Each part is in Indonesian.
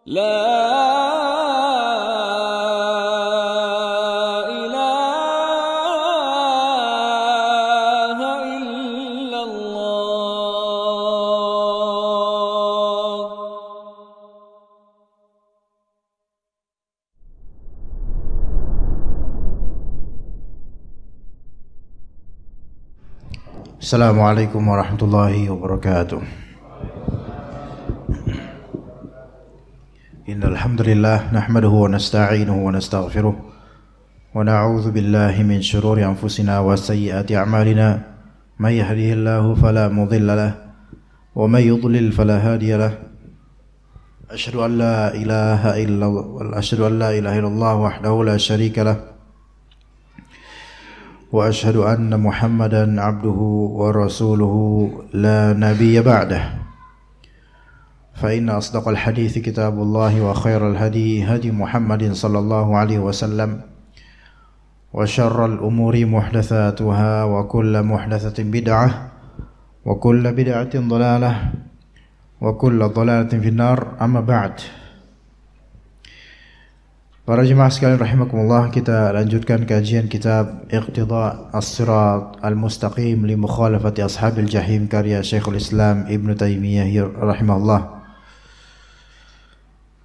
لا إله إلا الله. Assalamualaikum warahmatullahi wabarakatuh. Innal hamdalillah nahmaduhu wa nasta'inuhu wa nastaghfiruh wa na'udzu billahi min shururi anfusina wa sayyiati a'malina. May yahdihillahu fala mudilla lahu wa may yudlil fala hadiya lahu. Asyhadu an la ilaha illallah wahdahu la syarika lahu wa asyhadu anna Muhammadan abduhu wa rasuluhu la nabiyya ba'dah. Fa inna asdaqal hadithi kitabullah wa khairal hadi hadi Muhammadin sallallahu alaihi wasallam wa syarral umuri muhdatsatuha wa kullu muhdatsatin bid'ah wa kullu bid'atin dhalalah wa kullu dhalalatin finnar. Amma ba'd. Para jemaah sekalian rahimakumullah, kita lanjutkan kajian kitab Iqtida' as-Sirat al-Mustaqim li mukhalafati ashabil jahim karya Syekhul Islam Ibnu Taimiyah rahimahullah.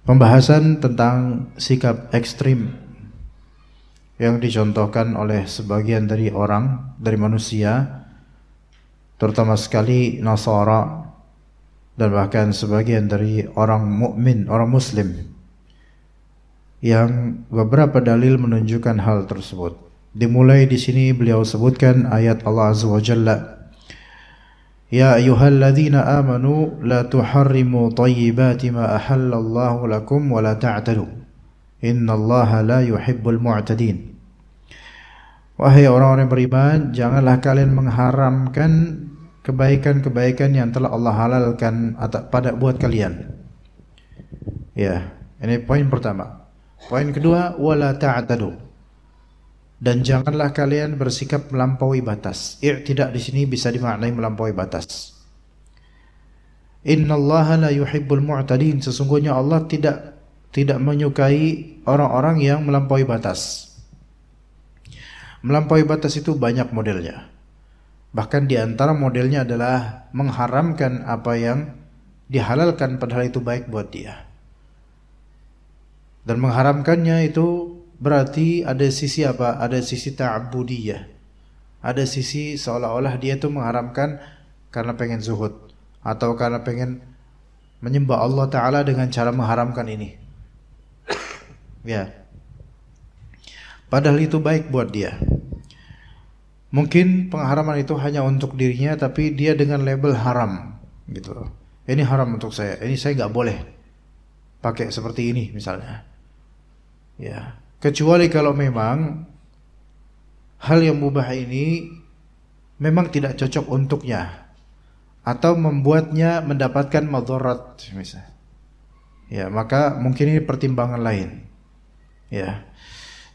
Pembahasan tentang sikap ekstrim yang dicontohkan oleh sebagian dari orang, dari manusia, terutama sekali Nasara dan bahkan sebagian dari orang mukmin, orang muslim, yang beberapa dalil menunjukkan hal tersebut. Dimulai di sini beliau sebutkan ayat Allah Azza wa Jalla, Ya ayyuhalladzina amanu la tuharrimu thayyibati ma ahallallahu lakum wa la ta'tadu innallaha la yuhibbul mu'tadin. Wahai orang-orang beriman, janganlah kalian mengharamkan kebaikan-kebaikan yang telah Allah halalkan buat kalian. Ya, ini poin pertama. Poin kedua, wala ta'tadu. Dan janganlah kalian bersikap melampaui batas. I'tida di sini bisa dimaknai melampaui batas. Innallaha la yuhibbul mu'tadin. Sesungguhnya Allah tidak menyukai orang-orang yang melampaui batas. Melampaui batas itu banyak modelnya. Bahkan di antara modelnya adalah mengharamkan apa yang dihalalkan padahal itu baik buat dia. Dan mengharamkannya itu berarti ada sisi apa? Ada sisi ta'budiyah. Ada sisi seolah-olah dia itu mengharamkan karena pengen zuhud atau karena pengen menyembah Allah Ta'ala dengan cara mengharamkan ini. Ya. Padahal itu baik buat dia. Mungkin pengharaman itu hanya untuk dirinya, tapi dia dengan label haram gitu. Ini haram untuk saya. Ini saya nggak boleh pakai seperti ini misalnya. Ya. Kecuali kalau memang hal yang mubah ini memang tidak cocok untuknya atau membuatnya mendapatkan madarat misalnya. Ya, maka mungkin ini pertimbangan lain. Ya.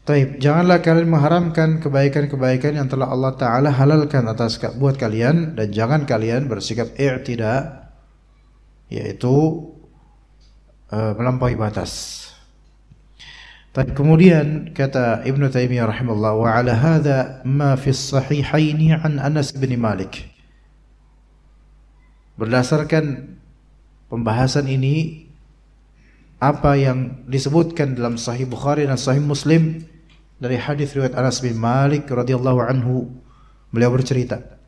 Taib, janganlah kalian mengharamkan kebaikan-kebaikan yang telah Allah Ta'ala halalkan buat kalian, dan jangan kalian bersikap i'tida, yaitu melampaui batas. Tapi kemudian kata Ibnu Taimiyah rahimahullah, wa ala hadza ma fi as-sahihaini an Anas bin Malik. Berdasarkan pembahasan ini, apa yang disebutkan dalam Sahih Bukhari dan Sahih Muslim dari hadis riwayat Anas bin Malik radhiyallahu anhu, beliau bercerita,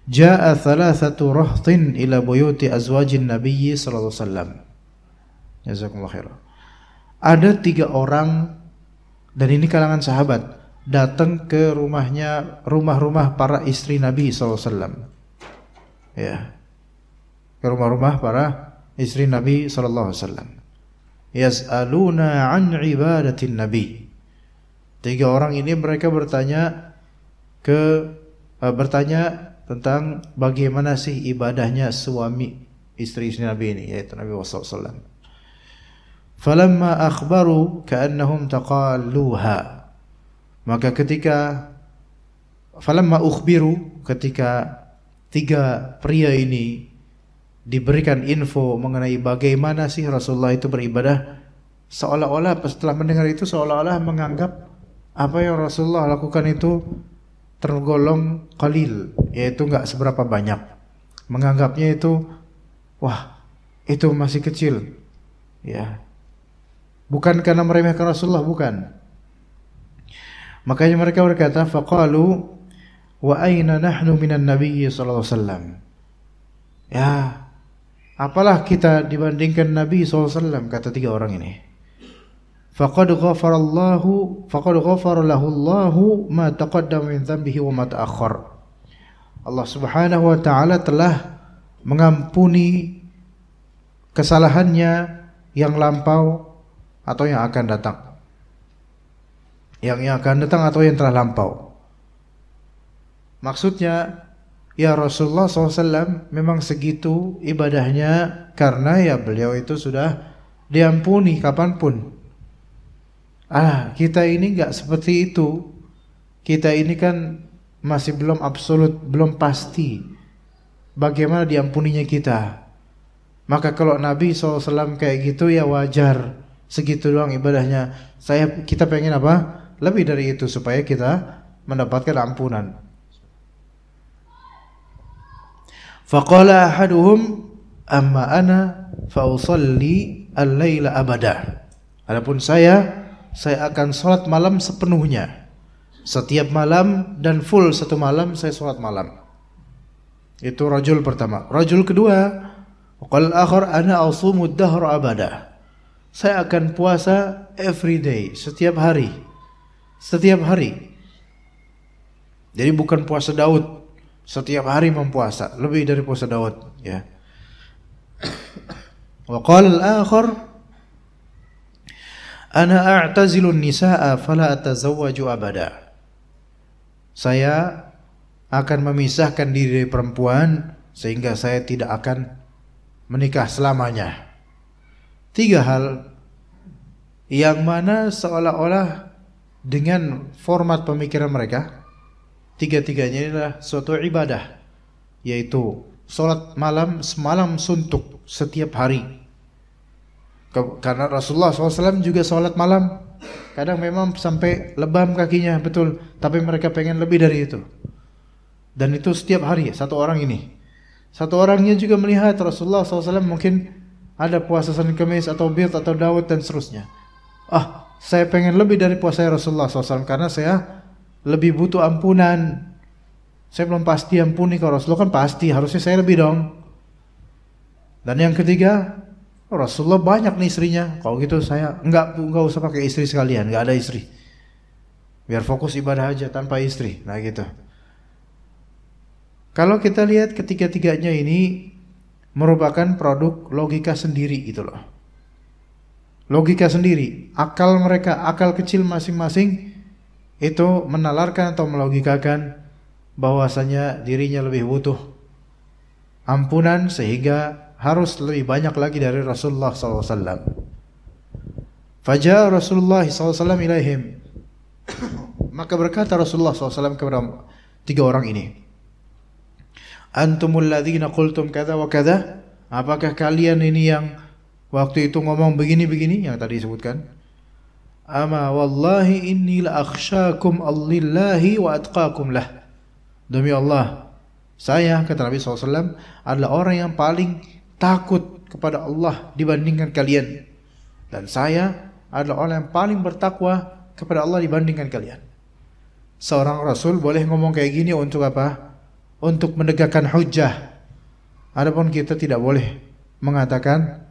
Jaa thalathatu rahtin ila buyuti azwajin Nabi sallallahu alaihi wasallam. Jazakumullah khairan. Ada 3 orang, dan ini kalangan sahabat, datang ke rumah-rumah para istri Nabi SAW. Ya, ke rumah-rumah para istri Nabi SAW. Yas'aluna an ibadatin Nabi. 3 orang ini mereka bertanya tentang bagaimana sih ibadahnya suami istri Nabi ini, yaitu Nabi SAW. Falamma akhbaru ka'annahum taqalluha. Maka ketika falamma ukhbiru, ketika 3 pria ini diberikan info mengenai bagaimana sih Rasulullah itu beribadah, seolah-olah setelah mendengar itu seolah-olah menganggap apa yang Rasulullah lakukan itu tergolong qalil, yaitu enggak seberapa banyak. Menganggapnya itu wah, itu masih kecil. Ya. Bukan karena meremehkan Rasulullah, bukan. Makanya mereka berkata, faqalu wa aina nahnu minan nabiyyi sallallahu alaihi wasallam. Ya, apalah kita dibandingkan Nabi SAW, kata tiga orang ini. Faqad ghafara lahu Allahu ma taqaddama min dhanbihi wa ma ta'akhkhar. Allah Subhanahu wa taala telah mengampuni kesalahannya yang lampau atau yang akan datang. Yang akan datang atau yang telah lampau. Maksudnya, ya Rasulullah SAW memang segitu ibadahnya karena ya beliau itu sudah diampuni kapanpun. Kita ini enggak seperti itu. Kita ini kan masih belum absolut, belum pasti bagaimana diampuninya kita. Maka kalau Nabi SAW kayak gitu ya wajar, segitu doang ibadahnya. Kita pengen apa? Lebih dari itu supaya kita mendapatkan ampunan. Faqala ahaduhum amma ana fa usalli al-laila abada. Adapun saya akan salat malam sepenuhnya. Setiap malam dan full satu malam saya salat malam. Itu rajul pertama. Rajul kedua, qal akhar ana asumu ad-dahr abada. Saya akan puasa every day, setiap hari. Setiap hari. Jadi bukan puasa Daud, setiap hari mempuasa, lebih dari puasa Daud, ya. Wa qala al-akhar ana a'tazilu an-nisaa fala atazawwaju abada. Saya akan memisahkan diri dari perempuan sehingga saya tidak akan menikah selamanya. Tiga hal yang mana seolah-olah dengan format pemikiran mereka, tiga-tiganya adalah suatu ibadah, yaitu salat malam semalam suntuk setiap hari. Karena Rasulullah SAW juga salat malam, kadang memang sampai lebam kakinya, betul. Tapi mereka pengen lebih dari itu. Dan itu setiap hari, satu orang ini. Satu orangnya juga melihat Rasulullah SAW mungkin ada puasa Senin Kamis atau Bir atau Daud dan seterusnya. Saya pengen lebih dari puasa Rasulullah SAW karena saya lebih butuh ampunan. Saya belum pasti ampuni, kalau Rasulullah kan pasti, harusnya saya lebih dong. Dan yang ketiga, Rasulullah banyak nih istrinya. Kalau gitu saya enggak usah pakai istri sekalian, enggak ada istri. Biar fokus ibadah aja tanpa istri. Nah gitu. Kalau kita lihat ketiga-tiganya ini merupakan produk logika sendiri gitu loh. Logika sendiri, akal mereka, akal kecil masing-masing itu menalarkan atau melogikakan bahwasanya dirinya lebih butuh ampunan sehingga harus lebih banyak lagi dari Rasulullah SAW. Fajar Rasulullah SAW ilaihim. Maka berkata Rasulullah SAW kepada tiga orang ini, antumul ladzina qultum kadza wa kadza. Apakah kalian ini yang waktu itu ngomong begini-begini yang tadi disebutkan? Ama wallahi inni la akhsyakum lillahi wa atqakum lah. Demi Allah, saya, kata Nabi SAW, adalah orang yang paling takut kepada Allah dibandingkan kalian. Dan saya adalah orang yang paling bertakwa kepada Allah dibandingkan kalian. Seorang Rasul boleh ngomong kayak gini untuk apa? Untuk menegakkan hujjah. Adapun kita tidak boleh mengatakan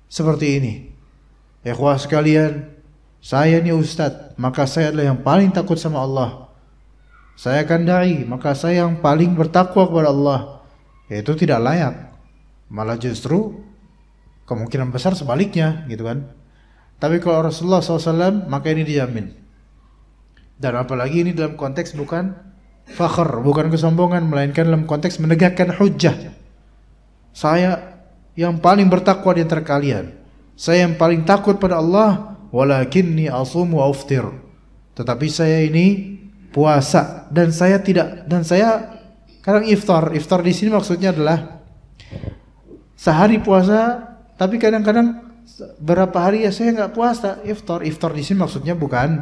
seperti ini. Ikhwah sekalian, saya ini ustadz, maka saya adalah yang paling takut sama Allah. Saya akan dai, maka saya yang paling bertakwa kepada Allah. Itu tidak layak. Malah justru kemungkinan besar sebaliknya, gitu kan. Tapi kalau Rasulullah SAW, maka ini dijamin. Dan apalagi ini dalam konteks bukan fakhr, bukan kesombongan, melainkan dalam konteks menegakkan hujjah. Saya yang paling bertakwa di antara kalian. Saya yang paling takut pada Allah. Walakinni asumu wa uftir. Tetapi saya ini puasa dan saya kadang iftar. Iftar di sini maksudnya adalah sehari puasa, tapi kadang-kadang berapa hari ya saya nggak puasa, iftar. Iftar di sini maksudnya bukan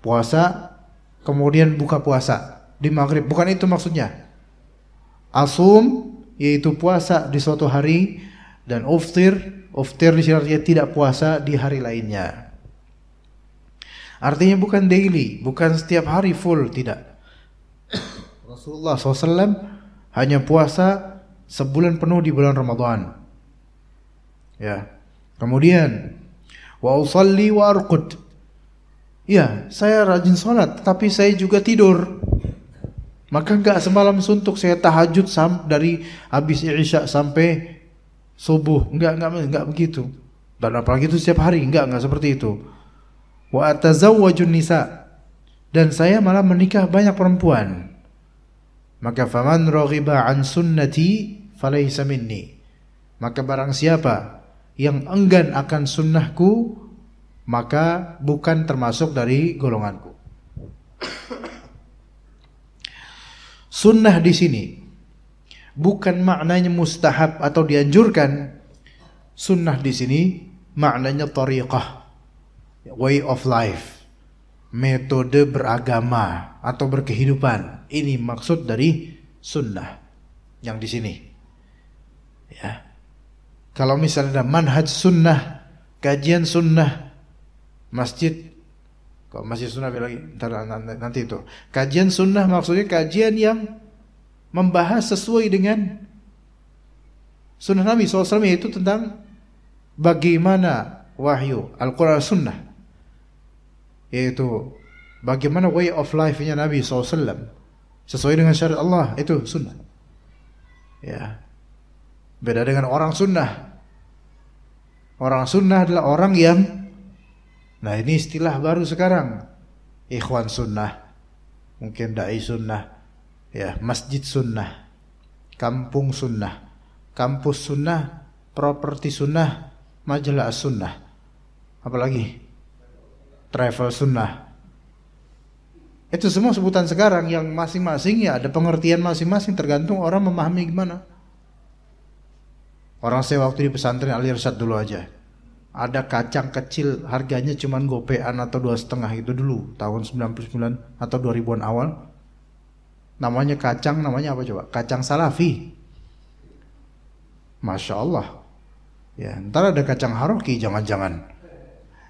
puasa kemudian buka puasa di maghrib, bukan itu maksudnya. Asum yaitu puasa di suatu hari, dan uftir di sini artinya tidak puasa di hari lainnya. Artinya bukan daily, bukan setiap hari full, tidak. Rasulullah SAW hanya puasa sebulan penuh di bulan Ramadan. Ya. Kemudian wa usalli wa arqud. Ya, saya rajin sholat, tapi saya juga tidur. Maka enggak semalam suntuk, saya tahajud dari habis Isya sampai subuh. Enggak begitu. Dan apalagi itu setiap hari, enggak seperti itu. Wa atazawwajun nisa. Dan saya malah menikah banyak perempuan. Maka faman raghiba an sunnati falaysa minni. Maka barang siapa yang enggan akan sunnahku, maka bukan termasuk dari golonganku. Sunnah di sini bukan maknanya mustahab atau dianjurkan. Sunnah di sini maknanya tariqah, way of life, metode beragama atau berkehidupan. Ini maksud dari sunnah yang di sini. Ya. Kalau misalnya ada manhaj sunnah, kajian sunnah, masjid, kalau masjid sunnah lagi nanti itu. Kajian sunnah maksudnya kajian yang membahas sesuai dengan sunnah Nabi SAW, yaitu tentang bagaimana wahyu Al-Quran sunnah, yaitu bagaimana way of life-nya Nabi SAW sesuai dengan syariat Allah, itu sunnah. Ya. Beda dengan orang sunnah. Orang sunnah adalah orang yang, nah ini istilah baru sekarang, ikhwan sunnah, mungkin dai sunnah, ya, masjid sunnah, kampung sunnah, kampus sunnah, properti sunnah, majalah sunnah, apalagi travel sunnah. Itu semua sebutan sekarang yang masing-masing ya ada pengertian masing-masing, tergantung orang memahami gimana. Orang saya waktu di pesantren Al Irsyad dulu aja, ada kacang kecil harganya cuman gopean atau 2,5 itu dulu tahun 99 atau 2000-an awal. Namanya kacang, namanya apa coba? Kacang salafi. Masya Allah. Ya, ntar ada kacang haroki jangan-jangan.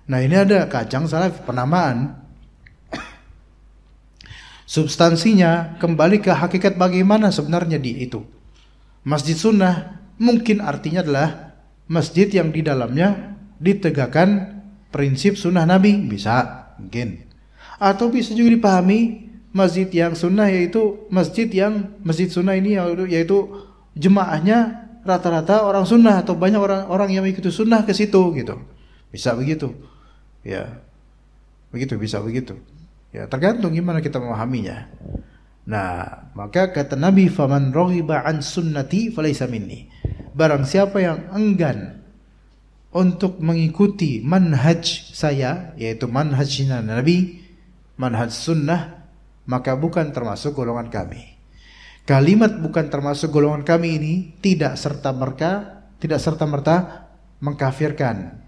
Nah ini ada kacang salafi, penamaan. Substansinya kembali ke hakikat bagaimana sebenarnya di itu. Masjid sunnah mungkin artinya adalah masjid yang di dalamnya ditegakkan prinsip sunnah Nabi, bisa mungkin. Atau bisa juga dipahami masjid yang sunnah yaitu masjid sunnah ini yaitu jemaahnya rata-rata orang sunnah atau banyak orang yang mengikuti sunnah ke situ gitu. Bisa begitu. Ya. Begitu, bisa begitu. Ya, tergantung gimana kita memahaminya. Nah, maka kata Nabi, faman raghiba an sunnati falaysa minni. Barang siapa yang enggan untuk mengikuti manhaj saya, yaitu manhajnya Nabi, manhaj sunnah, maka bukan termasuk golongan kami. Kalimat bukan termasuk golongan kami ini tidak serta-merta mengkafirkan.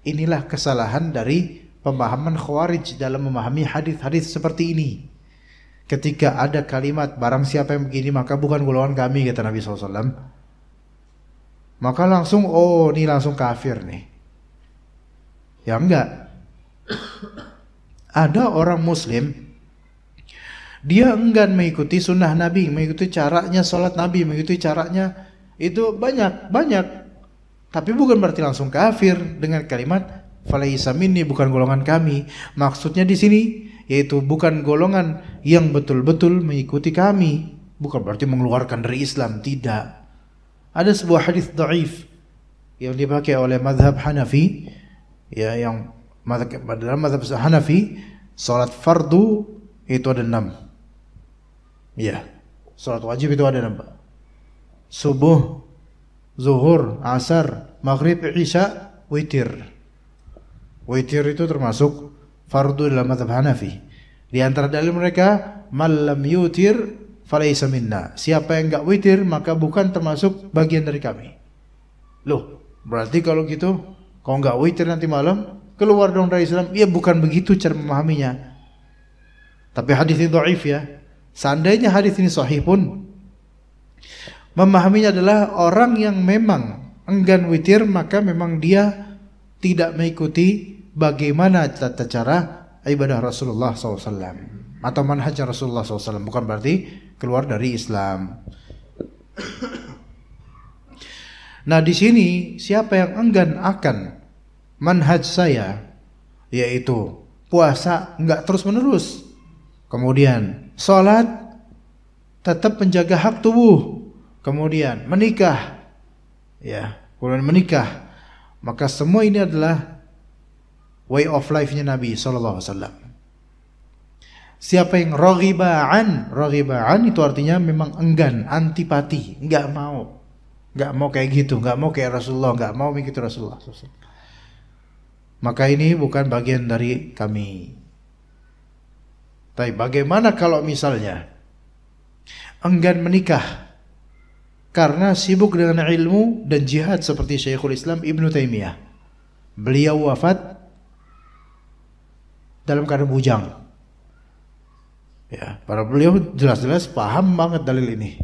Inilah kesalahan dari pemahaman Khawarij dalam memahami hadis-hadis seperti ini. Ketika ada kalimat barang siapa yang begini maka bukan golongan kami, kata Nabi SAW, maka langsung ini langsung kafir nih. Ya enggak. Ada orang muslim, dia enggan mengikuti sunnah Nabi, mengikuti caranya sholat Nabi, mengikuti caranya itu banyak, tapi bukan berarti langsung kafir dengan kalimat falaysa minni, bukan golongan kami. Maksudnya di sini yaitu bukan golongan yang betul-betul mengikuti kami, bukan berarti mengeluarkan dari Islam, tidak. Ada sebuah hadis dhaif yang dipakai oleh mazhab Hanafi, ya, yang dalam mazhab Hanafi salat fardu itu ada 6. Ya, salat wajib itu ada 6. Subuh, zuhur, asar, maghrib, isya, witir. Witir itu termasuk fardu dalam mazhab Hanafi. Di antara dalil mereka, man lam yutir falaysa minna. Siapa yang enggak witir maka bukan termasuk bagian dari kami. Loh, berarti kalau gitu, kalau nggak witir nanti malam, keluar dong dari Islam. Ya bukan begitu cara memahaminya. Tapi hadis ini dhaif ya. Seandainya hadis ini sahih pun, memahaminya adalah orang yang memang enggan witir, maka memang dia tidak mengikuti bagaimana tata cara ibadah Rasulullah SAW atau manhaj Rasulullah SAW. Bukan berarti keluar dari Islam. Nah di sini siapa yang enggan akan manhaj saya, yaitu puasa enggak terus menerus, kemudian sholat tetap menjaga hak tubuh, kemudian menikah, ya, kemudian menikah, maka semua ini adalah way of life-nya Nabi SAW. Siapa yang roghiba'an itu artinya memang enggan, antipati, enggak mau kayak gitu, enggak mau kayak Rasulullah, enggak mau mengikuti Rasulullah SAW. Maka ini bukan bagian dari kami. Tapi bagaimana kalau misalnya enggan menikah karena sibuk dengan ilmu dan jihad seperti Syekhul Islam Ibnu Taimiyah? Beliau wafat dalam keadaan bujang. Ya, para beliau jelas-jelas paham banget dalil ini.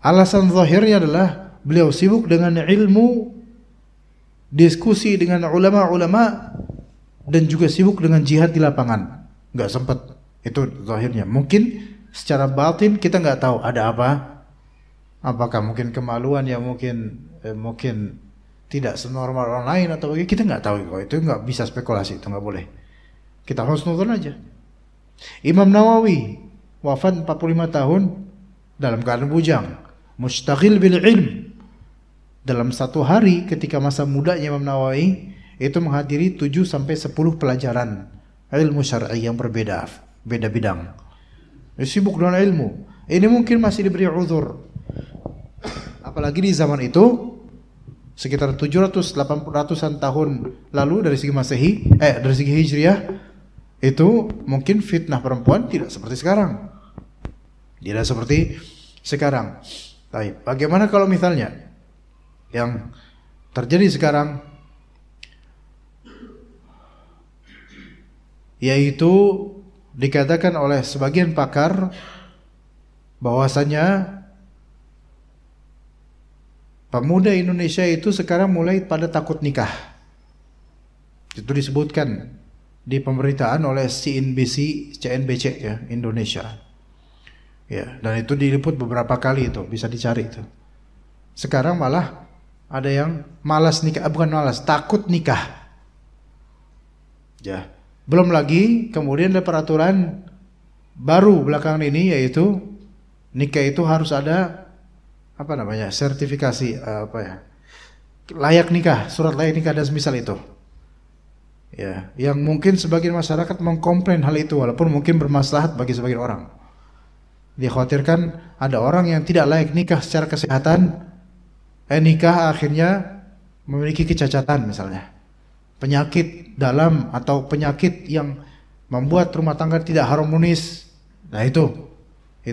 Alasan zahirnya adalah beliau sibuk dengan ilmu, diskusi dengan ulama-ulama, dan juga sibuk dengan jihad di lapangan. Nggak sempat, itu zahirnya. Mungkin secara batin kita nggak tahu ada apa. Apakah mungkin kemaluan yang mungkin tidak senormal orang lain atau bagaimana, kita nggak tahu. Itu nggak bisa spekulasi, itu nggak boleh. Kita harus nonton aja. Imam Nawawi wafat 45 tahun dalam keadaan bujang, mustaghil bil ilm. Dalam satu hari ketika masa mudanya Imam Nawawi itu menghadiri 7 sampai 10 pelajaran ilmu syar'i yang berbeda, beda bidang. Sibuk dengan ilmu. Ini mungkin masih diberi uzur. Apalagi di zaman itu sekitar 780-an tahun lalu dari segi Masehi, dari segi Hijriah, itu mungkin fitnah perempuan tidak seperti sekarang. Tidak seperti sekarang. Baik, bagaimana kalau misalnya yang terjadi sekarang, yaitu dikatakan oleh sebagian pakar bahwasanya pemuda Indonesia itu sekarang mulai pada takut nikah. Itu disebutkan di pemberitaan oleh CNBC ya, Indonesia. Ya, dan itu diliput beberapa kali, itu bisa dicari itu. Sekarang malah ada yang malas nikah, bukan malas, takut nikah. Ya. Belum lagi kemudian ada peraturan baru belakangan ini, yaitu nikah itu harus ada sertifikasi layak nikah, surat layak nikah dan semisal itu. Ya, yang mungkin sebagian masyarakat mengkomplain hal itu walaupun mungkin bermaslahat bagi sebagian orang. Dikhawatirkan ada orang yang tidak layak nikah secara kesehatan, nikah akhirnya memiliki kecacatan misalnya. Penyakit dalam atau penyakit yang membuat rumah tangga tidak harmonis. Nah itu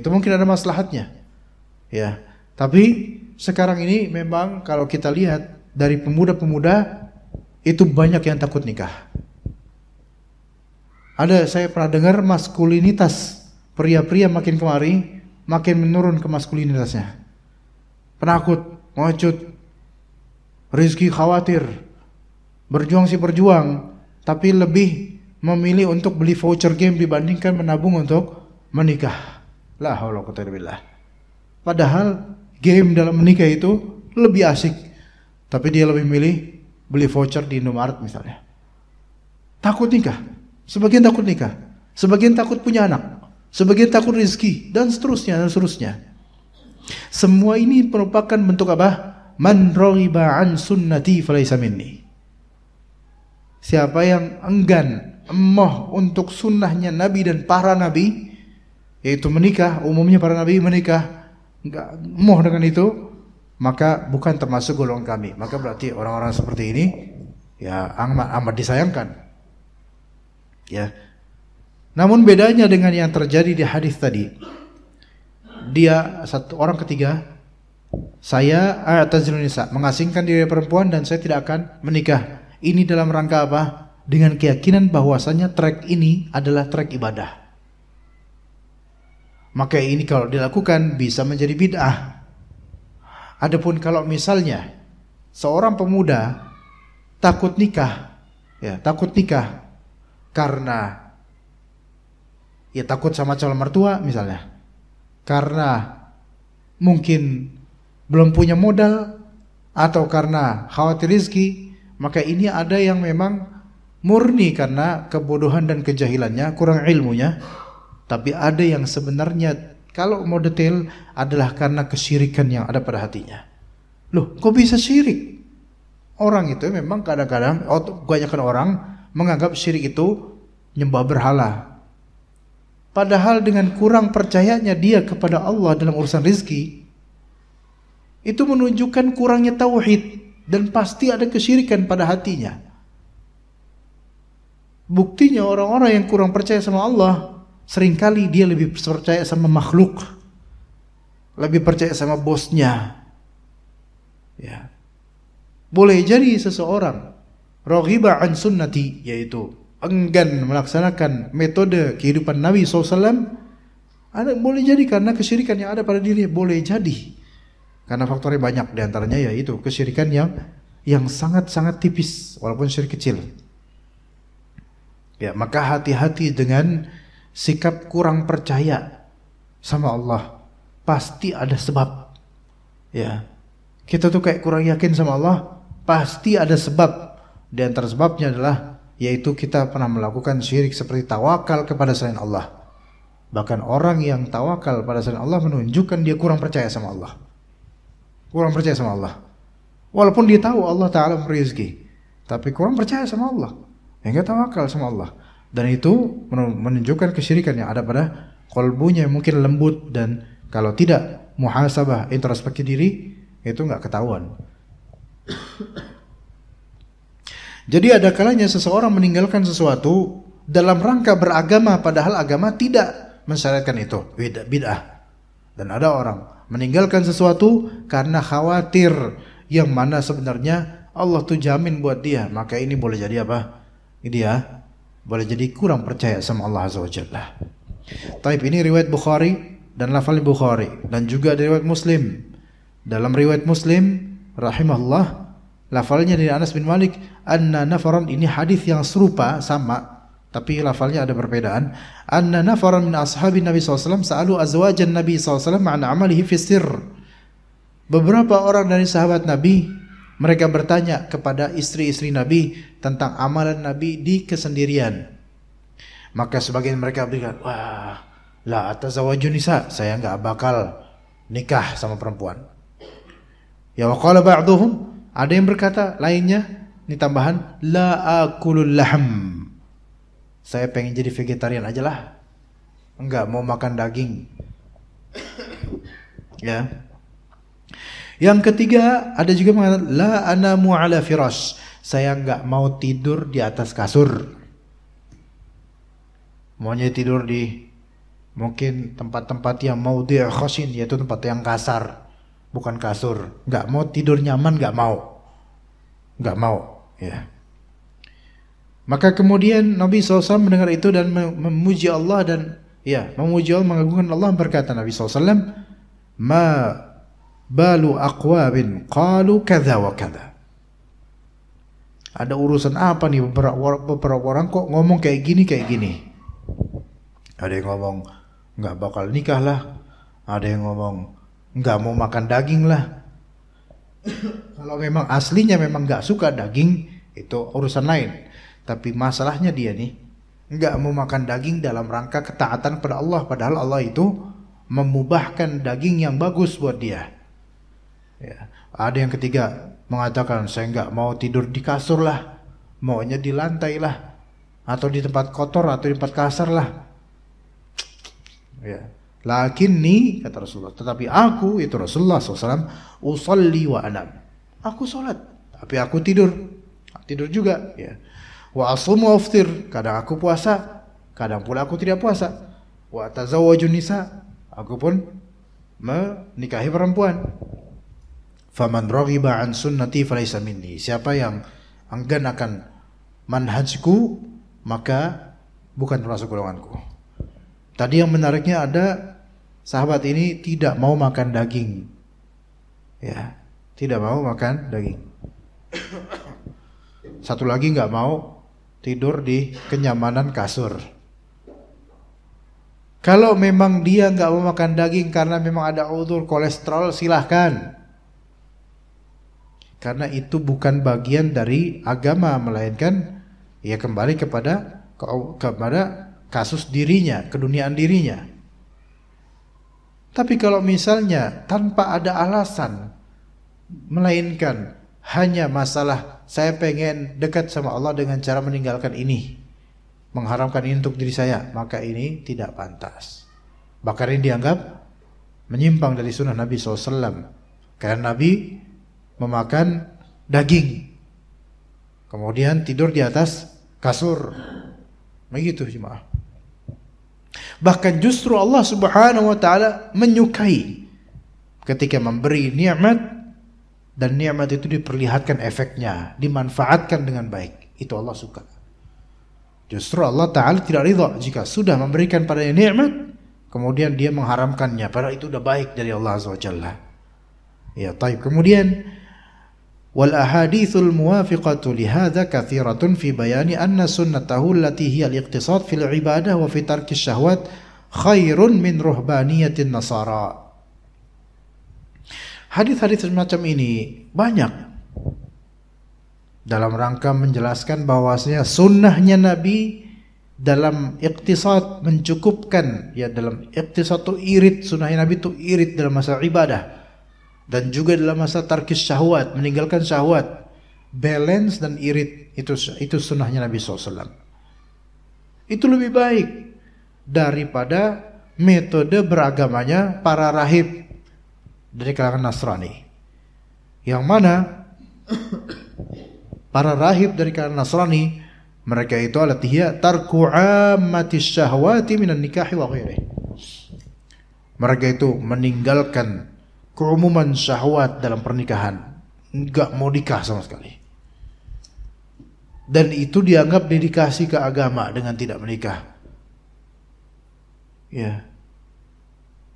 mungkin ada maslahatnya. Ya, tapi sekarang ini memang kalau kita lihat dari pemuda-pemuda itu banyak yang takut nikah. Saya pernah dengar maskulinitas pria-pria makin kemari makin menurun ke maskulinitasnya. Penakut, mengecut, rezeki khawatir, berjuang sih berjuang, tapi lebih memilih untuk beli voucher game dibandingkan menabung untuk menikah. La haula wa quwwata illa billah. Padahal game dalam menikah itu lebih asik, tapi dia lebih milih beli voucher di Indomaret misalnya. Takut nikah, sebagian takut nikah, sebagian takut punya anak, sebagian takut rezeki, dan seterusnya dan seterusnya. Semua ini merupakan bentuk apa? Man raghiba an sunnati falaysa minni. Siapa yang enggan, emoh untuk sunnahnya Nabi dan para Nabi, yaitu menikah, umumnya para Nabi menikah, enggak emoh dengan itu, maka bukan termasuk golongan kami. Maka berarti orang-orang seperti ini ya amat disayangkan. Ya. Namun bedanya dengan yang terjadi di hadis tadi, dia satu orang ketiga Saya a'tazilun nisa, mengasingkan diri dari perempuan dan saya tidak akan menikah. Ini dalam rangka apa? Dengan keyakinan bahwasanya trek ini adalah trek ibadah. Maka ini kalau dilakukan bisa menjadi bid'ah. Adapun kalau misalnya seorang pemuda takut nikah karena takut sama calon mertua misalnya, karena mungkin belum punya modal atau karena khawatir rezeki, maka ini ada yang memang murni karena kebodohan dan kejahilannya, kurang ilmunya. Tapi ada yang sebenarnya kalau mau detail adalah karena kesyirikan yang ada pada hatinya. Loh, kok bisa syirik? Orang itu memang kadang-kadang, kebanyakan orang menganggap syirik itu nyembah berhala. Padahal dengan kurang percayanya dia kepada Allah dalam urusan rezeki, itu menunjukkan kurangnya tauhid dan pasti ada kesyirikan pada hatinya. Buktinya orang-orang yang kurang percaya sama Allah, seringkali dia lebih percaya sama makhluk, lebih percaya sama bosnya. Ya. Boleh jadi seseorang raghiba an sunnati, yaitu enggan melaksanakan metode kehidupan Nabi SAW, boleh jadi karena kesyirikan yang ada pada dirinya, boleh jadi. Karena faktornya banyak, diantaranya yaitu kesyirikan yang sangat-sangat tipis, walaupun syirik kecil. Ya, maka hati-hati dengan sikap kurang percaya sama Allah. Pasti ada sebab. Ya, kita tuh kayak kurang yakin sama Allah, pasti ada sebab. Di antara sebabnya adalah yaitu kita pernah melakukan syirik seperti tawakal kepada selain Allah. Bahkan orang yang tawakal pada selain Allah menunjukkan dia kurang percaya sama Allah. Kurang percaya sama Allah. Walaupun dia tahu Allah Ta'ala memberi rezeki, tapi kurang percaya sama Allah, hingga tawakal sama Allah. Dan itu menunjukkan kesyirikan yang ada pada qalbunya, mungkin lembut, dan kalau tidak muhasabah, introspeksi diri, itu nggak ketahuan. Jadi ada kalanya seseorang meninggalkan sesuatu dalam rangka beragama, padahal agama tidak mensyariatkan itu, bid'ah. Dan ada orang meninggalkan sesuatu karena khawatir, yang mana sebenarnya Allah tuh jamin buat dia, maka ini boleh jadi apa? Dia boleh jadi kurang percaya sama Allah Azza wa Jalla. Taib, ini riwayat Bukhari dan lafal Bukhari, dan juga riwayat Muslim. Dalam riwayat Muslim rahimahullah, lafalnya dari Anas bin Malik, anna nafaran, ini hadis yang serupa sama tapi lafalnya ada perbedaan. Anna nafaran min ashabin Nabi SAW sa'alu azwajan Nabi SAW an amalihi fi sirr. Beberapa orang dari sahabat Nabi, mereka bertanya kepada istri-istri Nabi tentang amalan Nabi di kesendirian. Maka sebagian mereka berikan, wah, la atazawwaju nisa, saya enggak bakal nikah sama perempuan. Ya, wa qala ba'dhum, ada yang berkata lainnya, ini tambahan, la akulul lahm, saya pengen jadi vegetarian aja lah, enggak mau makan daging. Ya. Yang ketiga, ada juga mengatakan la anamu ala firash, saya enggak mau tidur di atas kasur. Maunya tidur di mungkin tempat-tempat yang maudhi' khashin, yaitu tempat yang kasar, bukan kasur. Enggak mau tidur nyaman, enggak mau. Enggak mau, ya. Maka kemudian Nabi SAW mendengar itu dan memuji Allah, dan memuji Allah, mengagungkan Allah. Berkata Nabi SAW, ma balu aqwabin qalu kadza wa kadza. Ada urusan apa nih beberapa orang kok ngomong kayak gini. Ada yang ngomong nggak bakal nikah lah, ada yang ngomong nggak mau makan daging lah. Kalau memang aslinya memang nggak suka daging, itu urusan lain. Tapi masalahnya dia nih nggak mau makan daging dalam rangka ketaatan kepada Allah, padahal Allah itu memubahkan daging yang bagus buat dia. Ya. Ada yang ketiga mengatakan, saya nggak mau tidur di kasur lah, maunya di lantai lah, atau di tempat kotor atau di tempat kasar lah. Ya. Lakinni, kata Rasulullah, tetapi aku, itu Rasulullah SAW, usalli wa anam, aku sholat tapi aku tidur juga, ya. Wa asum wa aftir, kadang aku puasa, kadang pula aku tidak puasa. Wa tazawwajun nisa, aku pun menikahi perempuan. Faman raghiba an sunnati falaysa minni. Siapa yang enggan akan manhajku, maka bukan termasuk golonganku. Tadi yang menariknya ada sahabat ini tidak mau makan daging. Ya, tidak mau makan daging. Satu lagi nggak mau tidur di kenyamanan kasur. Kalau memang dia nggak mau makan daging karena memang ada udzur kolesterol, silahkan. Karena itu bukan bagian dari agama, melainkan ya kembali kepada kasus dirinya, keduniaan dirinya. Tapi kalau misalnya tanpa ada alasan, melainkan hanya masalah saya pengen dekat sama Allah dengan cara meninggalkan ini, mengharamkan ini untuk diri saya, maka ini tidak pantas. Bahkan ini dianggap menyimpang dari sunnah Nabi SAW. Karena Nabi memakan daging, kemudian tidur di atas kasur, begitu jemaah. Bahkan justru Allah Subhanahu wa taala menyukai ketika memberi nikmat dan nikmat itu diperlihatkan efeknya, dimanfaatkan dengan baik. Itu Allah suka. Justru Allah taala tidak ridha jika sudah memberikan padanya nikmat kemudian dia mengharamkannya, padahal itu sudah baik dari Allah Azza wa Jalla. Ya, taib. Kemudian wal ahaditsul muwafiqatu li hadza katsiratun fi bayani anna sunnatahu allati hiya al-iqtisad fil ibadah wa fi tarki syahwat khairun min ruhbaniyatin nasara. Hadis-hadis semacam ini banyak dalam rangka menjelaskan bahwasanya sunnahnya Nabi dalam iqtisad mencukupkan, ya dalam iqtisad itu irit, sunnahnya Nabi itu irit dalam masalah ibadah. Dan juga dalam masa tarkis syahwat, meninggalkan syahwat, balance dan irit, itu sunnahnya Nabi SAW. Itu lebih baik daripada metode beragamanya para rahib dari kalangan Nasrani, yang mana para rahib dari kalangan Nasrani, mereka itu alatihya tarku ammatis syahwati minan nikahi wa ghairihi. Mereka itu meninggalkan keumuman syahwat dalam pernikahan, enggak mau nikah sama sekali. Dan itu dianggap dedikasi ke agama dengan tidak menikah. Ya.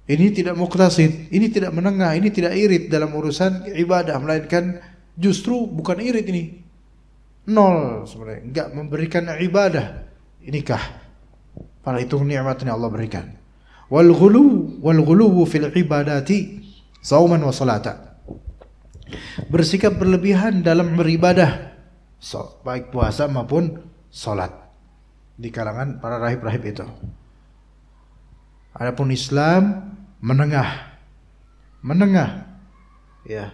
Ini tidak muqtasid, ini tidak menengah, ini tidak irit dalam urusan ibadah, melainkan justru bukan irit ini. Nol sebenarnya, enggak memberikan ibadah, nikah. Padahal itu nikmat yang Allah berikan. Wal ghulu fil ibadati sauman wa salata. Bersikap berlebihan dalam beribadah, baik puasa maupun salat, di kalangan para rahib-rahib itu. Adapun Islam menengah, ya.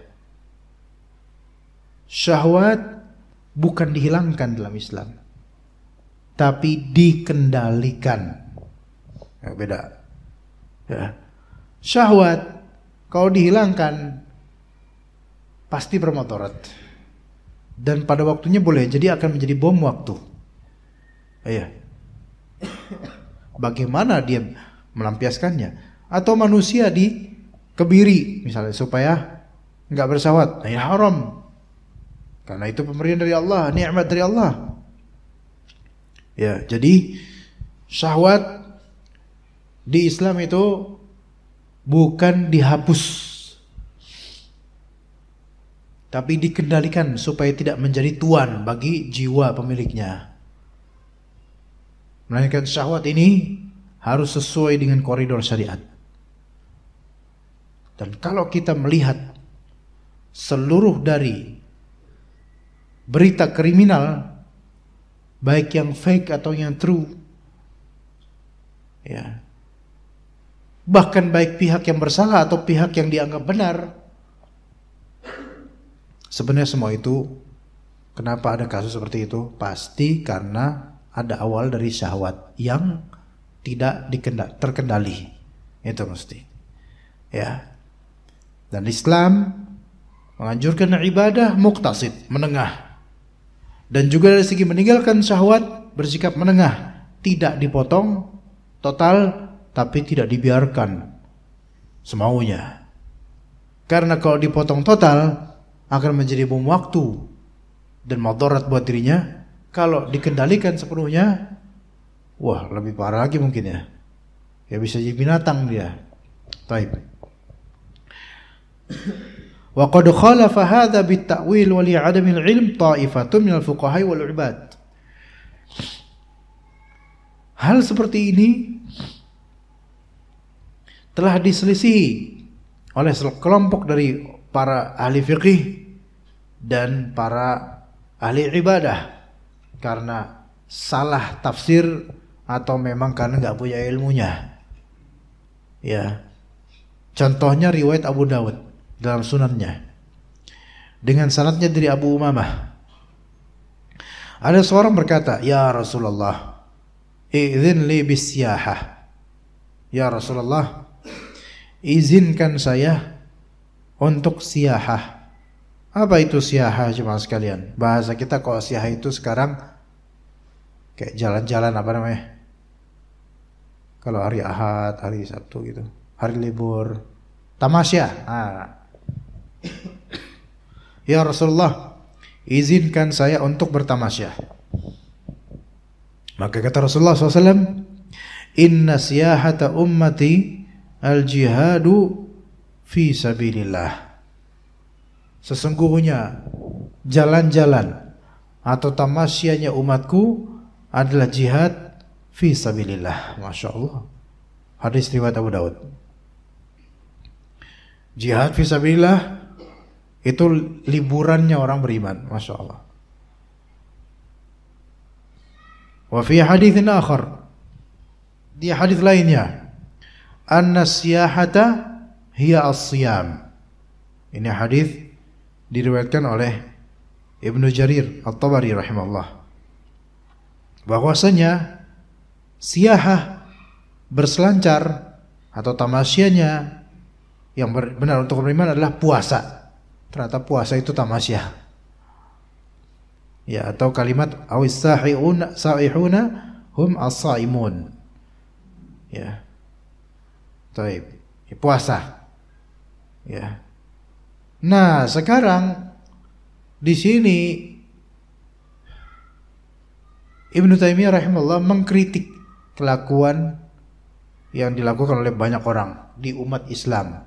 Syahwat bukan dihilangkan dalam Islam, tapi dikendalikan. Ya, beda. Ya. Syahwat kalau dihilangkan pasti bermotorat, dan pada waktunya boleh jadi akan menjadi bom waktu. Iya. Bagaimana dia melampiaskannya? Atau manusia dikebiri misalnya supaya nggak bersyahwat, nah, ya haram. Karena itu pemberian dari Allah, nikmat dari Allah. Ya, jadi syahwat di Islam itu bukan dihapus, tapi dikendalikan supaya tidak menjadi tuan bagi jiwa pemiliknya. Melainkan syahwat ini harus sesuai dengan koridor syariat. Dan kalau kita melihat seluruh dari berita kriminal, baik yang fake atau yang true, ya, bahkan baik pihak yang bersalah atau pihak yang dianggap benar, sebenarnya semua itu, kenapa ada kasus seperti itu? Pasti karena ada awal dari syahwat yang tidak terkendali. Itu mesti. Ya. Dan Islam menganjurkan ibadah muqtasid, menengah. Dan juga dari segi meninggalkan syahwat, bersikap menengah, tidak dipotong total, tapi tidak dibiarkan semaunya. Karena kalau dipotong total akan menjadi bom waktu dan madarat buat dirinya. Kalau dikendalikan sepenuhnya, wah lebih parah lagi mungkin ya. Ya bisa jadi binatang dia. Taib. Wa qad khalafa hadha bit-ta'wil wa li'adamil ilm ta'ifatun minal fuqaha wal 'ibad. Hal seperti ini telah diselisihi oleh sekelompok dari para ahli fikih dan para ahli ibadah karena salah tafsir atau memang karena nggak punya ilmunya. Ya, contohnya riwayat Abu Dawud dalam sunannya dengan sanadnya dari Abu Umamah. Ada seorang berkata, ya Rasulullah, idzin li bisyahah. Ya Rasulullah, izinkan saya untuk siyahah. Apa itu siyahah jemaah sekalian? Bahasa kita kalau siyahah itu sekarang kayak jalan-jalan apa namanya? Kalau hari Ahad, hari Sabtu gitu, hari libur, tamasya. Ya Rasulullah, izinkan saya untuk bertamasya. Maka kata Rasulullah SAW, inna siyahata ummati al-jihadu fi sabilillah. Sesungguhnya jalan-jalan atau tamasyanya umatku adalah jihad fi sabilillah. Masya Allah. Hadis riwayat Abu Dawud. Jihad fi sabilillah itu liburannya orang beriman. Masya Allah. Wa fi haditsin akhar, di hadis lainnya, anna siyahata hiya as-siyam. Ini hadis diriwayatkan oleh Ibnu Jarir At-Tabari rahimahullah, bahwasanya siyahah berselancar atau tamasyanya yang benar untuk beriman adalah puasa. Ternyata puasa itu tamasyah. Ya, atau kalimat awis sa'ihuna hum as-saimun. Ya. Taib. Ya, puasa. Ya. Nah, sekarang di sini Ibnu Taimiyah rahimahullah mengkritik kelakuan yang dilakukan oleh banyak orang di umat Islam.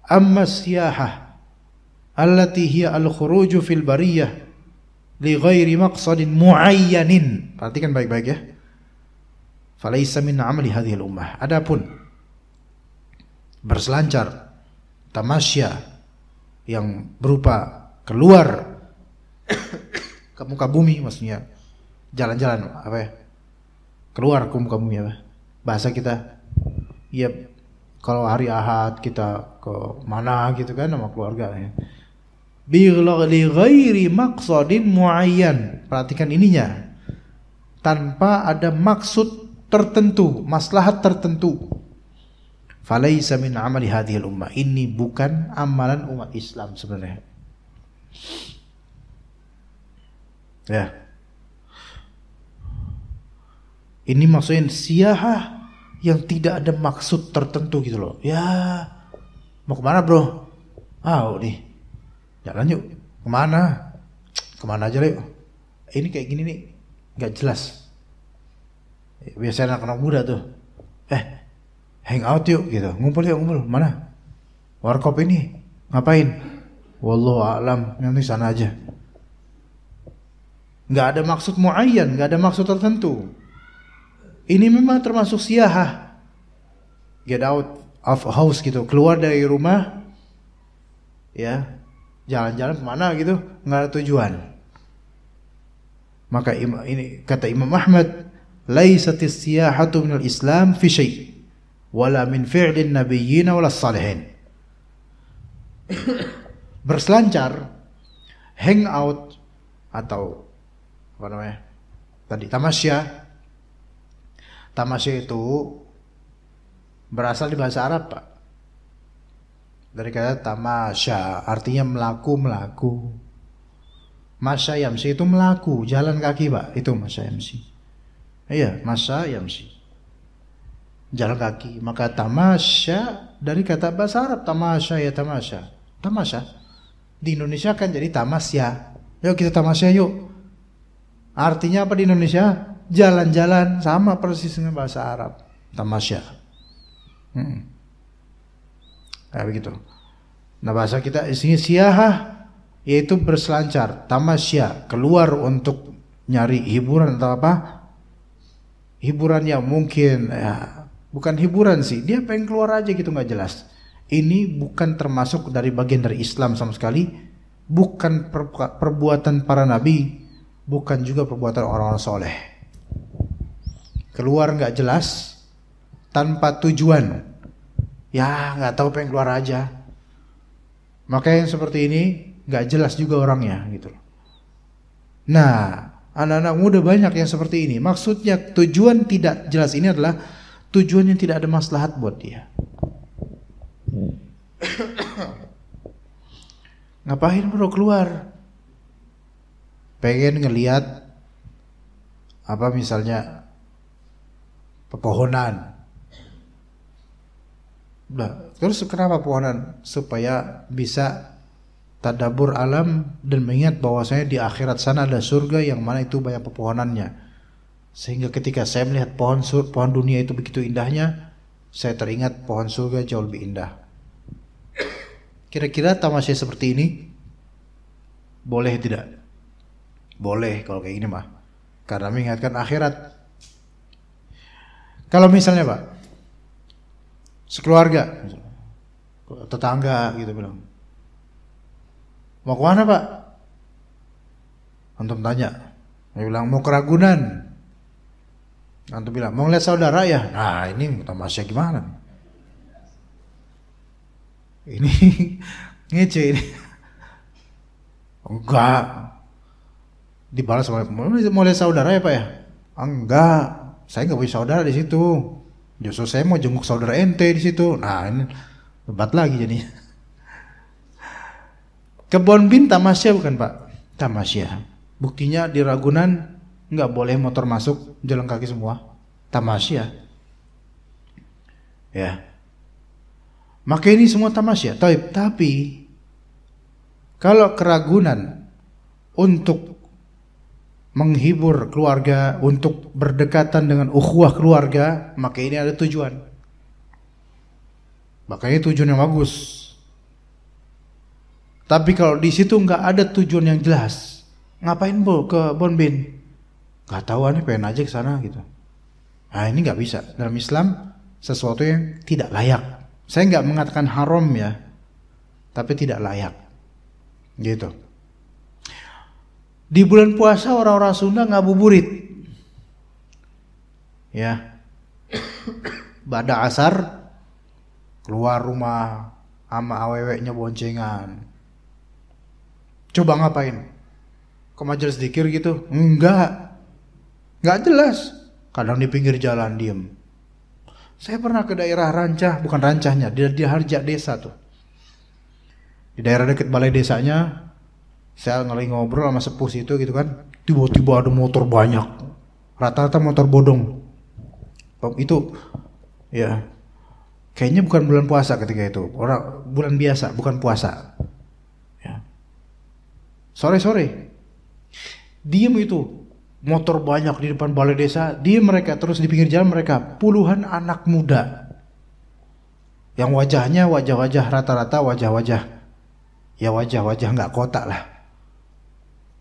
Amma siyahah allati hiya al-khuruju fil bariyah li ghairi maqsadin muayyanin. Perhatikan baik-baik ya. Falaysa min amali hadhihi al-ummah. Adapun berselancar, tamasya yang berupa keluar ke muka bumi, maksudnya jalan-jalan apa ya? Keluar ke muka bumi apa? Bahasa kita ya, kalau hari Ahad kita ke mana gitu kan sama keluarga ya. Bi ghairi maqsadin muayyan. Perhatikan ininya. Tanpa ada maksud tertentu, maslahat tertentu. Falaisa min amali hadhil ummah. Ini bukan amalan umat Islam sebenarnya. Ya. Ini maksudnya siyahah yang tidak ada maksud tertentu gitu loh. Ya, mau kemana bro? Nih, jalan yuk. Kemana? Kemana aja yuk. Ini kayak gini nih, nggak jelas. Biasanya anak-anak muda tuh, hang out yuk gitu, ngumpul yuk ngumpul. Mana? Warkop ini, ngapain? Wallahu a'lam, nanti sana aja. Nggak ada maksud muayyan, nggak ada maksud tertentu. Ini memang termasuk siyahah, get out of house gitu, keluar dari rumah, ya, jalan-jalan kemana gitu, nggak ada tujuan. Maka ini kata Imam Ahmad, laisatis siyahatu minal Islam fi syai' wala min fi'lin nabiyyin wala salihin. Berselancar, hang out atau apa namanya tadi, tamasya. Tamasya itu berasal di bahasa Arab, Pak. Dari kata tamasya, artinya melaku. Masya yamsi itu melaku, jalan kaki, Pak. Itu masya yamsi. Iya, masya yamsi. jalan kaki. Maka tamasya dari kata bahasa Arab, tamasya ya tamasya. Tamasya di Indonesia kan jadi tamasya. Yuk kita tamasya yuk. Artinya apa di Indonesia? Jalan-jalan, sama persis dengan bahasa Arab. Tamasya. Kayak begitu. Nah bahasa kita isinya siyahah, yaitu berselancar. Tamasya, keluar untuk nyari hiburan atau apa? Hiburan yang mungkin ya, bukan hiburan sih, dia pengen keluar aja gitu, nggak jelas. Ini bukan termasuk dari bagian dari Islam sama sekali, bukan perbuatan para nabi, bukan juga perbuatan orang-orang soleh. Keluar nggak jelas, tanpa tujuan, ya nggak tahu pengen keluar aja. Maka yang seperti ini nggak jelas juga orangnya gitu. Nah, anak-anak muda banyak yang seperti ini. Maksudnya tujuan tidak jelas ini adalah tujuan yang tidak ada maslahat buat dia. Ngapain bro keluar? Pengen ngelihat apa misalnya pepohonan. Nah, terus kenapa pepohonan? Supaya bisa tadabbur alam dan mengingat bahwasanya di akhirat sana ada surga yang mana itu banyak pepohonannya. Sehingga ketika saya melihat pohon dunia itu begitu indahnya, saya teringat pohon surga jauh lebih indah. Kira-kira tamasya seperti ini boleh tidak? Boleh kalau kayak gini mah, karena mengingatkan akhirat. Kalau misalnya Pak, sekeluarga, tetangga gitu bilang, mau kemana Pak? Antum tanya, dia bilang mau ke Ragunan. Antum bilang mau lihat saudara ya. Nah ini tamasya gimana? Ini ngece ini. Enggak. Dibalas sama mau lihat saudara ya Pak ya? Enggak, saya nggak punya saudara di situ. Justru saya mau jenguk saudara ente di situ. Nah ini debat lagi jadinya. Kebon bin tamasya bukan Pak? Tamasya. Buktinya di Ragunan nggak boleh motor masuk, jalan kaki semua. Tamasya. Ya. Maka ini semua tamasya. Tapi kalau ke Ragunan untuk menghibur keluarga, untuk berdekatan dengan ukhuwah keluarga, maka ini ada tujuan. Makanya tujuan yang bagus. Tapi kalau di situ nggak ada tujuan yang jelas, ngapain ke Bonbin? Nggak tahu, aneh pengen aja ke sana gitu. Nah ini nggak bisa. Dalam Islam sesuatu yang tidak layak. Saya nggak mengatakan haram ya, tapi tidak layak. Gitu. Di bulan puasa orang-orang Sunda ngabuburit. Ya. Bada asar keluar rumah sama aweweknya boncengan. Coba ngapain? Ke majelis zikir gitu? Enggak jelas. Kadang di pinggir jalan diem. Saya pernah ke daerah Rancah, bukan Rancahnya, di Harja Desa tuh. Di daerah dekat balai desanya, saya lagi ngobrol sama sepuh situ gitu kan. Tiba-tiba ada motor banyak. Rata-rata motor bodong. Itu ya kayaknya bukan bulan puasa ketika itu. Orang bulan biasa, bukan puasa. Ya. Sore-sore. Diem itu. Motor banyak di depan balai desa, mereka terus di pinggir jalan mereka puluhan anak muda yang wajahnya wajah-wajah rata-rata wajah-wajah nggak kotak lah.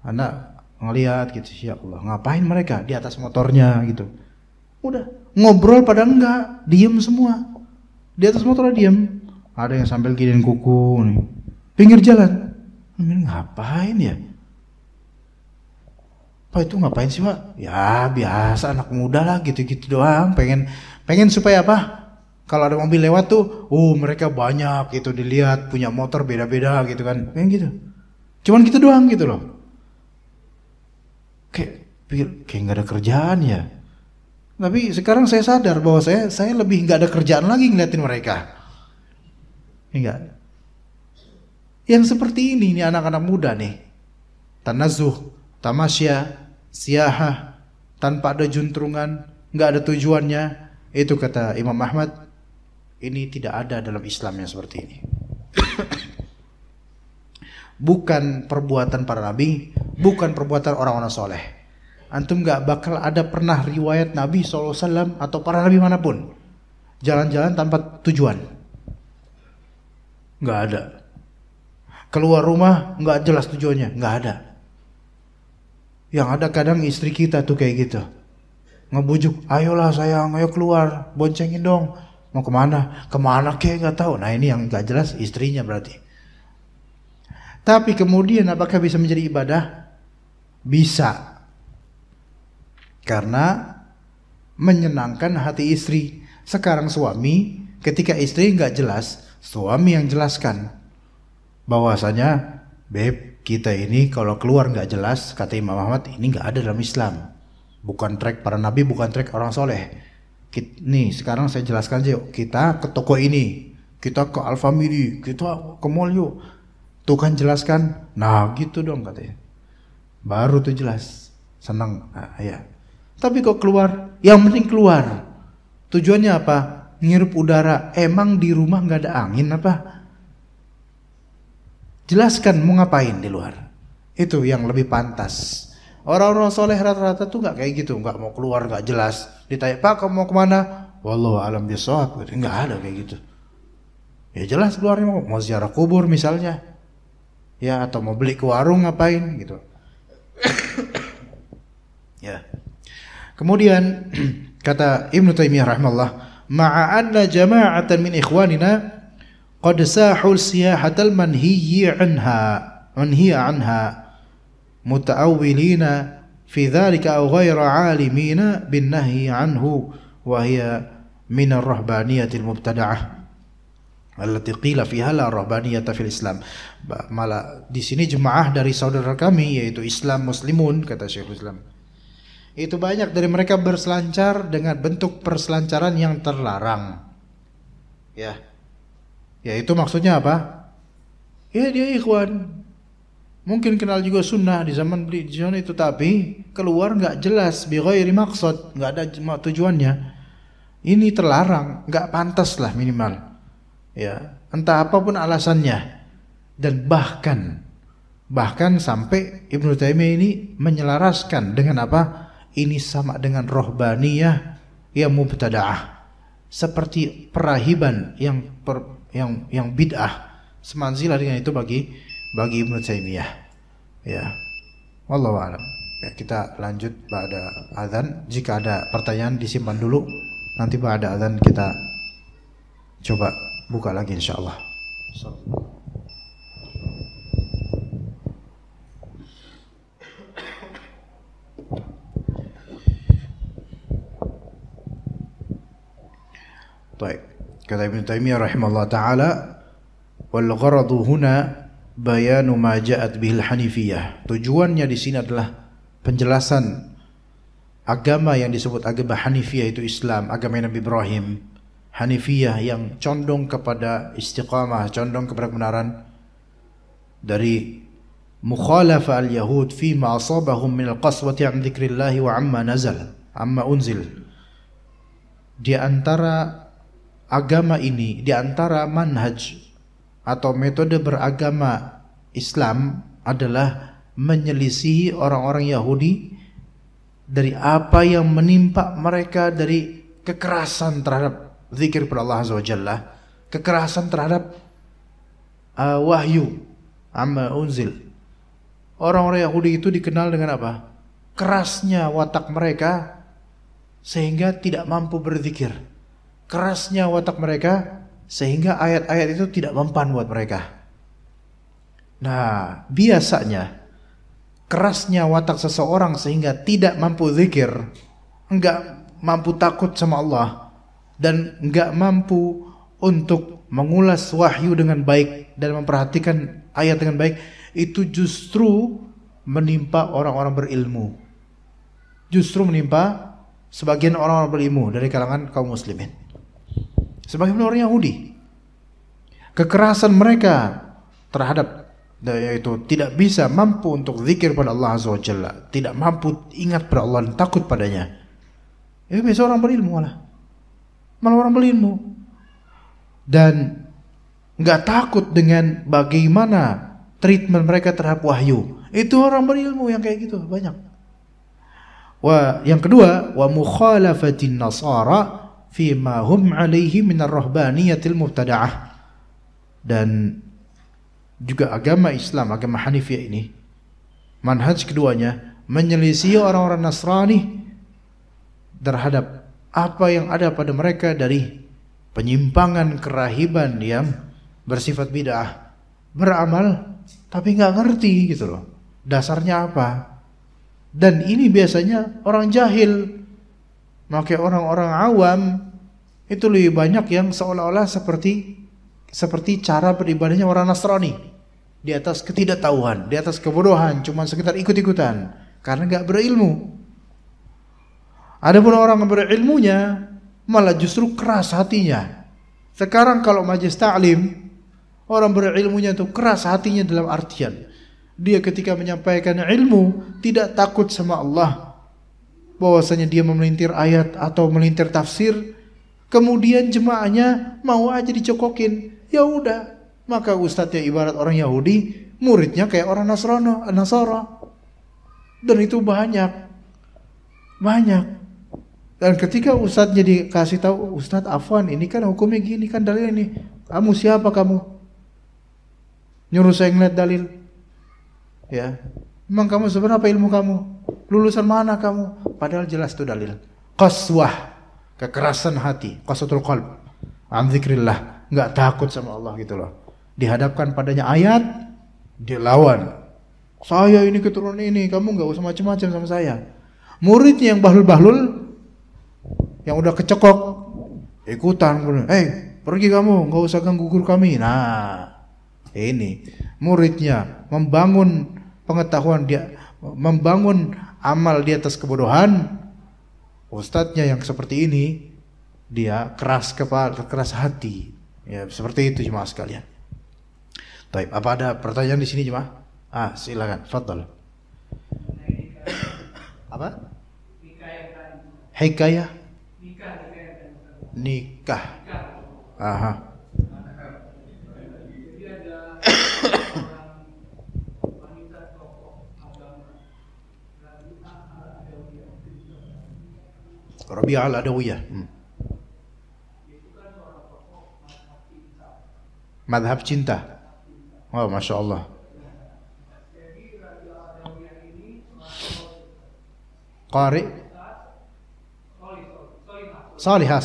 Anak ngelihat gitu, ya Allah ngapain mereka di atas motornya gitu. Udah ngobrol pada enggak, diem semua di atas motornya diem. Ada yang sambil gidein kuku nih pinggir jalan. Ngapain ya? Pak itu ngapain sih Pak? Ya biasa anak muda lah gitu-gitu doang. Pengen supaya apa? Kalau ada mobil lewat tuh, mereka banyak gitu dilihat punya motor beda-beda gitu kan. Pengen gitu. Cuman gitu doang gitu loh. Kayak nggak ada kerjaan ya. Tapi sekarang saya sadar bahwa saya lebih nggak ada kerjaan lagi ngeliatin mereka. Enggak. Yang seperti ini nih anak-anak muda nih. Tanazuh, tamasya, siyahah, tanpa ada juntrungan, nggak ada tujuannya, Itu kata Imam Ahmad, ini tidak ada dalam Islam yang seperti ini. Bukan perbuatan para nabi, bukan perbuatan orang-orang soleh. Antum gak bakal ada pernah riwayat Nabi SAW atau para nabi manapun jalan-jalan tanpa tujuan. Gak ada. Keluar rumah gak jelas tujuannya, gak ada. Yang ada kadang istri kita tuh kayak gitu, ngebujuk, ayolah sayang, ayo keluar, boncengin dong. Mau kemana? Kemana kek gak tahu. Nah ini yang gak jelas istrinya berarti. Tapi kemudian apakah bisa menjadi ibadah? Bisa. Karena menyenangkan hati istri. Sekarang suami, ketika istri nggak jelas, suami yang jelaskan bahwasanya, beb, kita ini kalau keluar nggak jelas, kata Imam Ahmad, ini nggak ada dalam Islam. Bukan trek para nabi, bukan trek orang soleh. Nih sekarang saya jelaskan aja yuk. Kita ke toko ini, kita ke Alfamidi, kita ke mall yuk. Tuh kan jelaskan. Nah gitu dong katanya. Baru tuh jelas. Senang. Nah, ya. Tapi kok keluar, yang penting keluar. Tujuannya apa? Ngirup udara. Emang di rumah gak ada angin apa? Jelaskan mau ngapain di luar. Itu yang lebih pantas. Orang-orang soleh rata-rata tuh gak kayak gitu. Gak mau keluar, gak jelas. Ditanya, Pak kamu mau kemana? Wallahu a'lam bishawab. Gak ada kayak gitu. Ya jelas keluarnya mau ziarah kubur misalnya. Ya atau mau beli ke warung ngapain gitu. Ya. Kemudian kata Ibnu Taimiyah rahimahullah, ma'a anna jama'atan min ikhwanina qad sahul siyahatal manhiyya anha muta'awwilina fi dhalika aw ghayra 'alimina bin nahyi anhu wa hiya min ar-rahbaniyatil mubtada'ah allati qila fiha la rahbaniyata fil Islam. Malah di sini jemaah dari saudara kami yaitu Islam Muslimun, kata Syekhul Islam, itu banyak dari mereka berselancar dengan bentuk perselancaran yang terlarang. Ya. Ya itu maksudnya apa? Ya dia ikhwan. Mungkin kenal juga sunnah di zaman itu, tapi keluar nggak jelas, bi ghairi maqsad, nggak ada tujuannya. Ini terlarang, nggak pantas lah minimal. Ya, entah apapun alasannya. Dan bahkan sampai Ibnu Taimiyah ini menyelaraskan dengan apa? Ini sama dengan rohbaniyah yang mubtada'ah, seperti perahiban yang bid'ah, semanzilah dengan itu bagi Ibnu Taimiyah. Ya, wallahu a'lam. Ya, kita lanjut ba'da adzan. Jika ada pertanyaan disimpan dulu, nanti ba'da adzan kita coba buka lagi insyaallah. Baik, kata Ibnu Taimiyah rahimahullah taala, wal gharadu huna bayanu ma ja'at bihil hanifiyah. Tujuannya di sini adalah penjelasan agama yang disebut agama Hanifiyah, itu Islam, agama Nabi Ibrahim. Hanifiyah yang condong kepada istiqamah, condong kepada kebenaran, dari mukhalafa al-yahud fi ma asabahum min al-qaswati an dzikrillah wa amma unzil. Di antara agama ini, di antara manhaj atau metode beragama Islam adalah menyelisihi orang-orang Yahudi dari apa yang menimpa mereka dari kekerasan terhadap zikir kepada Allah Azza wa Jalla, kekerasan terhadap wahyu, amma unzil. Orang-orang Yahudi itu dikenal dengan apa? Kerasnya watak mereka sehingga tidak mampu berzikir. Kerasnya watak mereka sehingga ayat-ayat itu tidak mempan buat mereka. Nah, biasanya kerasnya watak seseorang sehingga tidak mampu zikir, enggak mampu takut sama Allah, dan enggak mampu untuk mengulas wahyu dengan baik dan memperhatikan ayat dengan baik, itu justru menimpa orang-orang berilmu. Justru menimpa sebagian orang-orang berilmu dari kalangan kaum muslimin. Sebagian orang Yahudi, kekerasan mereka terhadap, yaitu tidak bisa mampu untuk zikir pada Allah Azza wa Jalla, tidak mampu ingat pada Allah dan takut padanya. Itu biasa orang berilmu lah. malah orang berilmu. Dan nggak takut dengan bagaimana treatment mereka terhadap wahyu. Itu orang berilmu yang kayak gitu banyak. Yang kedua, wa mukhalafatin nasara fima hum alaihi minar rahbaniyatil mubtada'ah. Dan juga agama Islam, agama Hanifiyah ini, manhaj keduanya menyelisih orang-orang Nasrani terhadap apa yang ada pada mereka dari penyimpangan kerahiban yang bersifat bid'ah. Beramal tapi nggak ngerti gitu loh, dasarnya apa. Dan ini biasanya orang jahil. Maka orang-orang awam itu lebih banyak yang seolah-olah seperti cara beribadahnya orang Nasrani, di atas ketidaktahuan, di atas kebodohan, cuma sekedar ikut-ikutan karena nggak berilmu. Adapun orang yang berilmunya malah justru keras hatinya. Sekarang kalau majelis ta'lim, orang berilmunya itu keras hatinya dalam artian dia ketika menyampaikan ilmu tidak takut sama Allah, bahwasanya dia memelintir ayat atau melintir tafsir, kemudian jemaahnya mau aja dicokokin, ya udah, maka ustadznya ibarat orang Yahudi, muridnya kayak orang Nasara. Dan itu banyak. Dan ketika ustadznya dikasih tahu, Ustadz afwan, ini kan hukumnya gini, kan dalil ini. Kamu siapa kamu? Nyuruh saya ngeliat dalil. Ya, emang kamu seberapa ilmu kamu? Lulusan mana kamu? Padahal jelas itu dalil. Qaswah, kekerasan hati, qasatul qalb, an dzikrillah, enggak takut sama Allah gitu loh. Dihadapkan padanya ayat, dia lawan. Saya ini keturunan ini, kamu enggak usah macam-macam sama saya. Muridnya yang bahlul-bahlul, yang udah kecekok, ikutan, pergi kamu, enggak usah ganggu guru kami. Nah, ini muridnya membangun pengetahuan, dia membangun amal di atas kebodohan. Ustadznya yang seperti ini, dia keras kepala, keras hati. Ya, seperti itu jemaah sekalian. Baik, apa ada pertanyaan di sini jemaah? Silakan, fadhal. Apa? Hikayah. Nikah. Aha. Rabi'ah al-Adawiyah. Madhab cinta. Oh, Masya Allah. Qari. Salihah.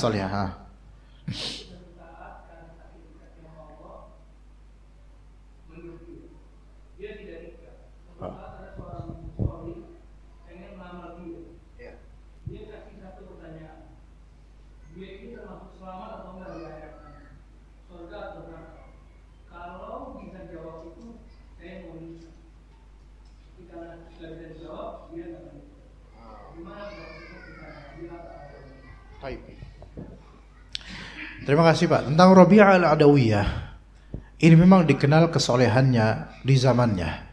Terima kasih Pak. Tentang Rabi'ah al-Adawiyah, ini memang dikenal kesolehannya di zamannya.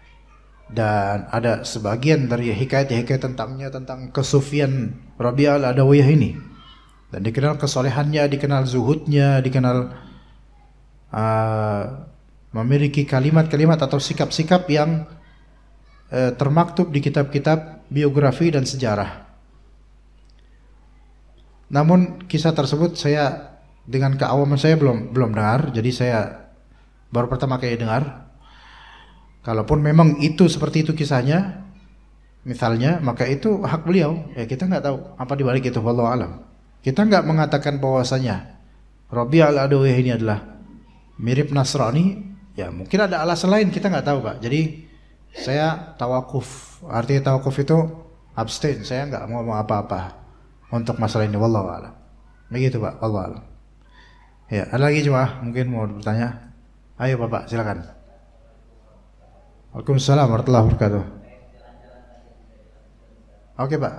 Dan ada sebagian dari hikayat-hikayat tentang kesufian Rabi'ah al-Adawiyah ini. Dan dikenal kesolehannya, dikenal zuhudnya, dikenal memiliki kalimat-kalimat atau sikap-sikap yang termaktub di kitab-kitab biografi dan sejarah. Namun kisah tersebut saya dengan keawaman saya belum dengar, jadi saya baru pertama kali dengar. Kalaupun memang itu seperti itu kisahnya, misalnya, maka itu hak beliau. Ya kita nggak tahu apa dibalik itu, wallahu alam. Kita nggak mengatakan bahwasanya Rabi'ah al-Adawiyah ini adalah mirip Nasrani. Ya mungkin ada alasan lain, kita nggak tahu Pak. Jadi saya tawakuf. Artinya tawakuf itu abstain. Saya nggak mau ngomong apa-apa untuk masalah ini, wallahu alam. Begitu Pak, wallahu alam. Ya, ada lagi jemaah mungkin mau bertanya? Ayo Bapak, silakan. Waalaikumsalam warahmatullahi wabarakatuh. Oke Pak.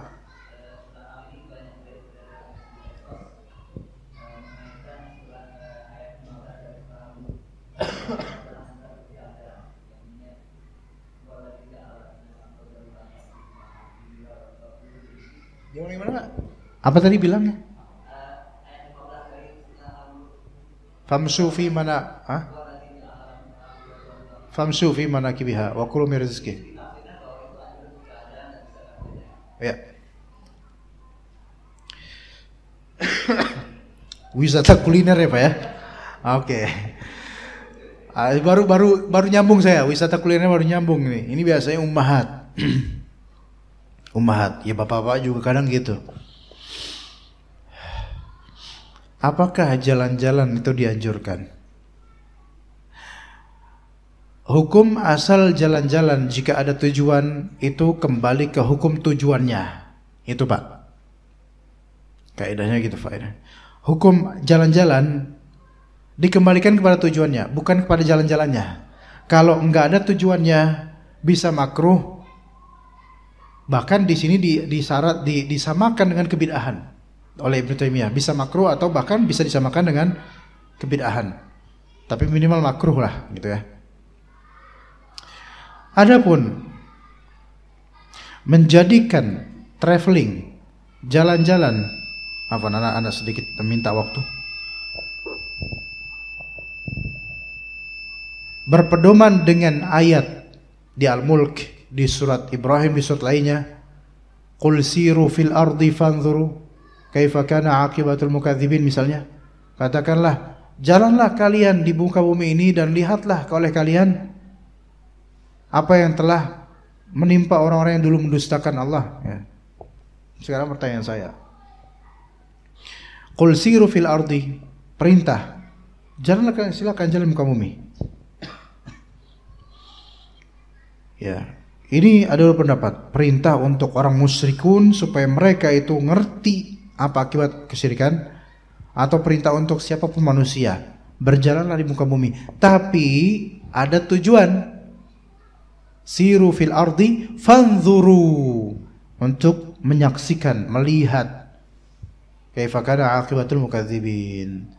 Gimana Pak? Apa tadi bilangnya? Famshu fi mana famshu fi manakibiha wa kulu min rizqih. Ya. Wisata kuliner ya Pak ya. Oke. Baru nyambung saya. Wisata kuliner baru nyambung nih. Ini biasanya ummahat. Ummahat. Ya bapak-bapak juga kadang gitu. Apakah jalan-jalan itu dianjurkan? Hukum asal jalan-jalan jika ada tujuan itu kembali ke hukum tujuannya. Itu Pak. Kaidahnya gitu Pak. Hukum jalan-jalan dikembalikan kepada tujuannya, bukan kepada jalan-jalannya. Kalau enggak ada tujuannya bisa makruh. Bahkan di sini disamakan dengan kebid'ahan oleh Ibnu Taimiyah. Bisa makruh atau bahkan bisa disamakan dengan kebid'ahan. Tapi minimal makruh lah gitu ya. Adapun menjadikan traveling, jalan-jalan, apa anak sedikit minta waktu. Berpedoman dengan ayat di Al-Mulk, di surat Ibrahim, di surat lainnya, Qul siru fil ardi fanzuru kaifa kana aqibatul mukadzibin misalnya. Katakanlah, jalanlah kalian di muka bumi ini dan lihatlah oleh kalian apa yang telah menimpa orang-orang yang dulu mendustakan Allah ya. Sekarang pertanyaan saya, Qul siru fil ardi, perintah, jalanlah kalian, silakan jalan muka bumi. Ya, ini adalah pendapat perintah untuk orang musyrikun supaya mereka itu ngerti apa akibat kesyirikan, atau perintah untuk siapapun manusia, berjalanlah di muka bumi. Tapi ada tujuan. Siru fil ardi fanzuru, untuk menyaksikan, melihat kaifa kana aqibatul mukadzibin,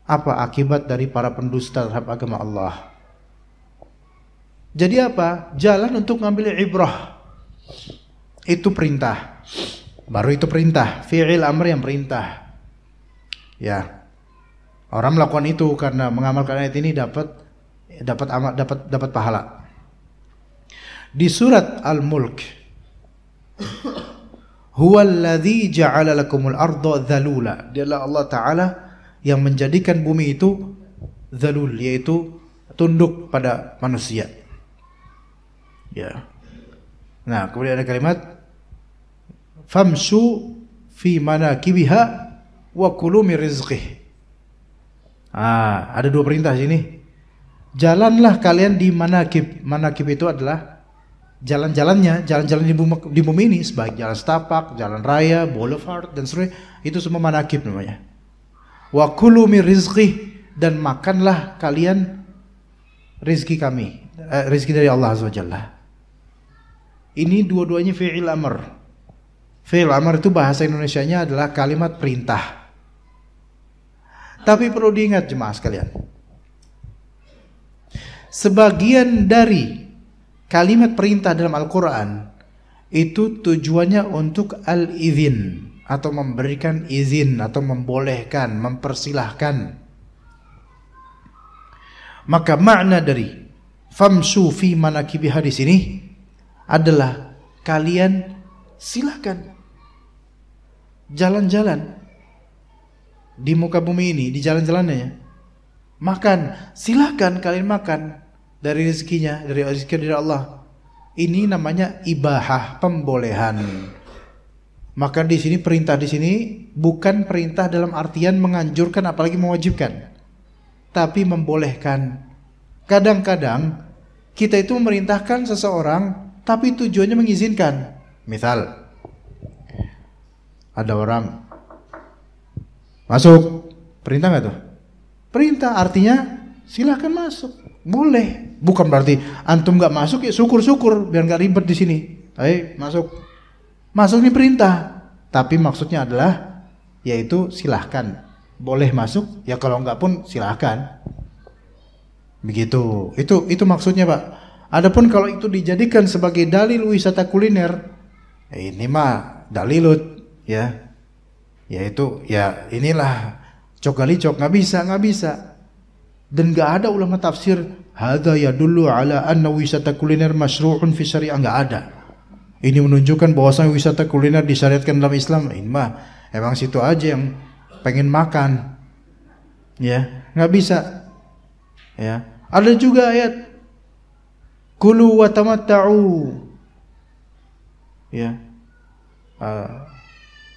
apa akibat dari para pendusta terhadap agama Allah. Jadi apa? Jalan untuk ngambil ibrah. Itu perintah. Baru itu perintah, fi'il amr yang perintah. Ya. Orang melakukan itu karena mengamalkan ayat ini dapat pahala. Di surat Al-Mulk, huwallazi ja'ala lakumul arda dzalula. Dialah Allah Ta'ala yang menjadikan bumi itu dzalul, yaitu tunduk pada manusia. Ya. Nah, kemudian ada kalimat famshu fi manakibiha wa kulu min rizqih. Ada dua perintah sini. Jalanlah kalian di manakib. Manakib itu adalah jalan-jalannya, jalan-jalan di bumi ini, sebaik jalan setapak, jalan raya, boulevard dan seterusnya, itu semua manakib namanya. Wa kulu min rizqih, dan makanlah kalian rizki kami, rizki dari Allah Azza wa Jalla. Ini dua-duanya fi'il amr. Fi'il amr itu bahasa Indonesianya adalah kalimat perintah. Tapi perlu diingat jemaah sekalian, sebagian dari kalimat perintah dalam Al-Quran itu tujuannya untuk al-izin, atau memberikan izin, atau membolehkan, mempersilahkan. Maka makna dari famshu fi manakibiha di sini adalah kalian silakan jalan-jalan di muka bumi ini, di jalan-jalannya. Makan, silakan kalian makan dari rezekinya, dari rezeki dari Allah. Ini namanya ibahah, pembolehan. Maka di sini perintah di sini bukan perintah dalam artian menganjurkan apalagi mewajibkan, tapi membolehkan. Kadang-kadang kita itu memerintahkan seseorang tapi tujuannya mengizinkan. Misal ada orang masuk, perintah nggak tuh? Perintah artinya silahkan masuk, boleh. Bukan berarti antum nggak masuk ya syukur-syukur biar nggak ribet di sini. Ayo masuk, masuk ini perintah. Tapi maksudnya adalah yaitu silahkan, boleh masuk. Ya kalau nggak pun silahkan. Begitu. Itu maksudnya Pak. Adapun kalau itu dijadikan sebagai dalil wisata kuliner, ini mah dalilut ya. Yaitu ya inilah Cok kali cok, nggak bisa. Dan nggak ada ulama tafsir hadza yadullu ala anna wisata kuliner masyru'un fi syariah, nggak ada. Ini menunjukkan bahwasanya wisata kuliner disyariatkan dalam Islam. Ini mah emang situ aja yang pengen makan, ya nggak bisa. Ya, ada juga ayat kulu wa tamatta'u, ya,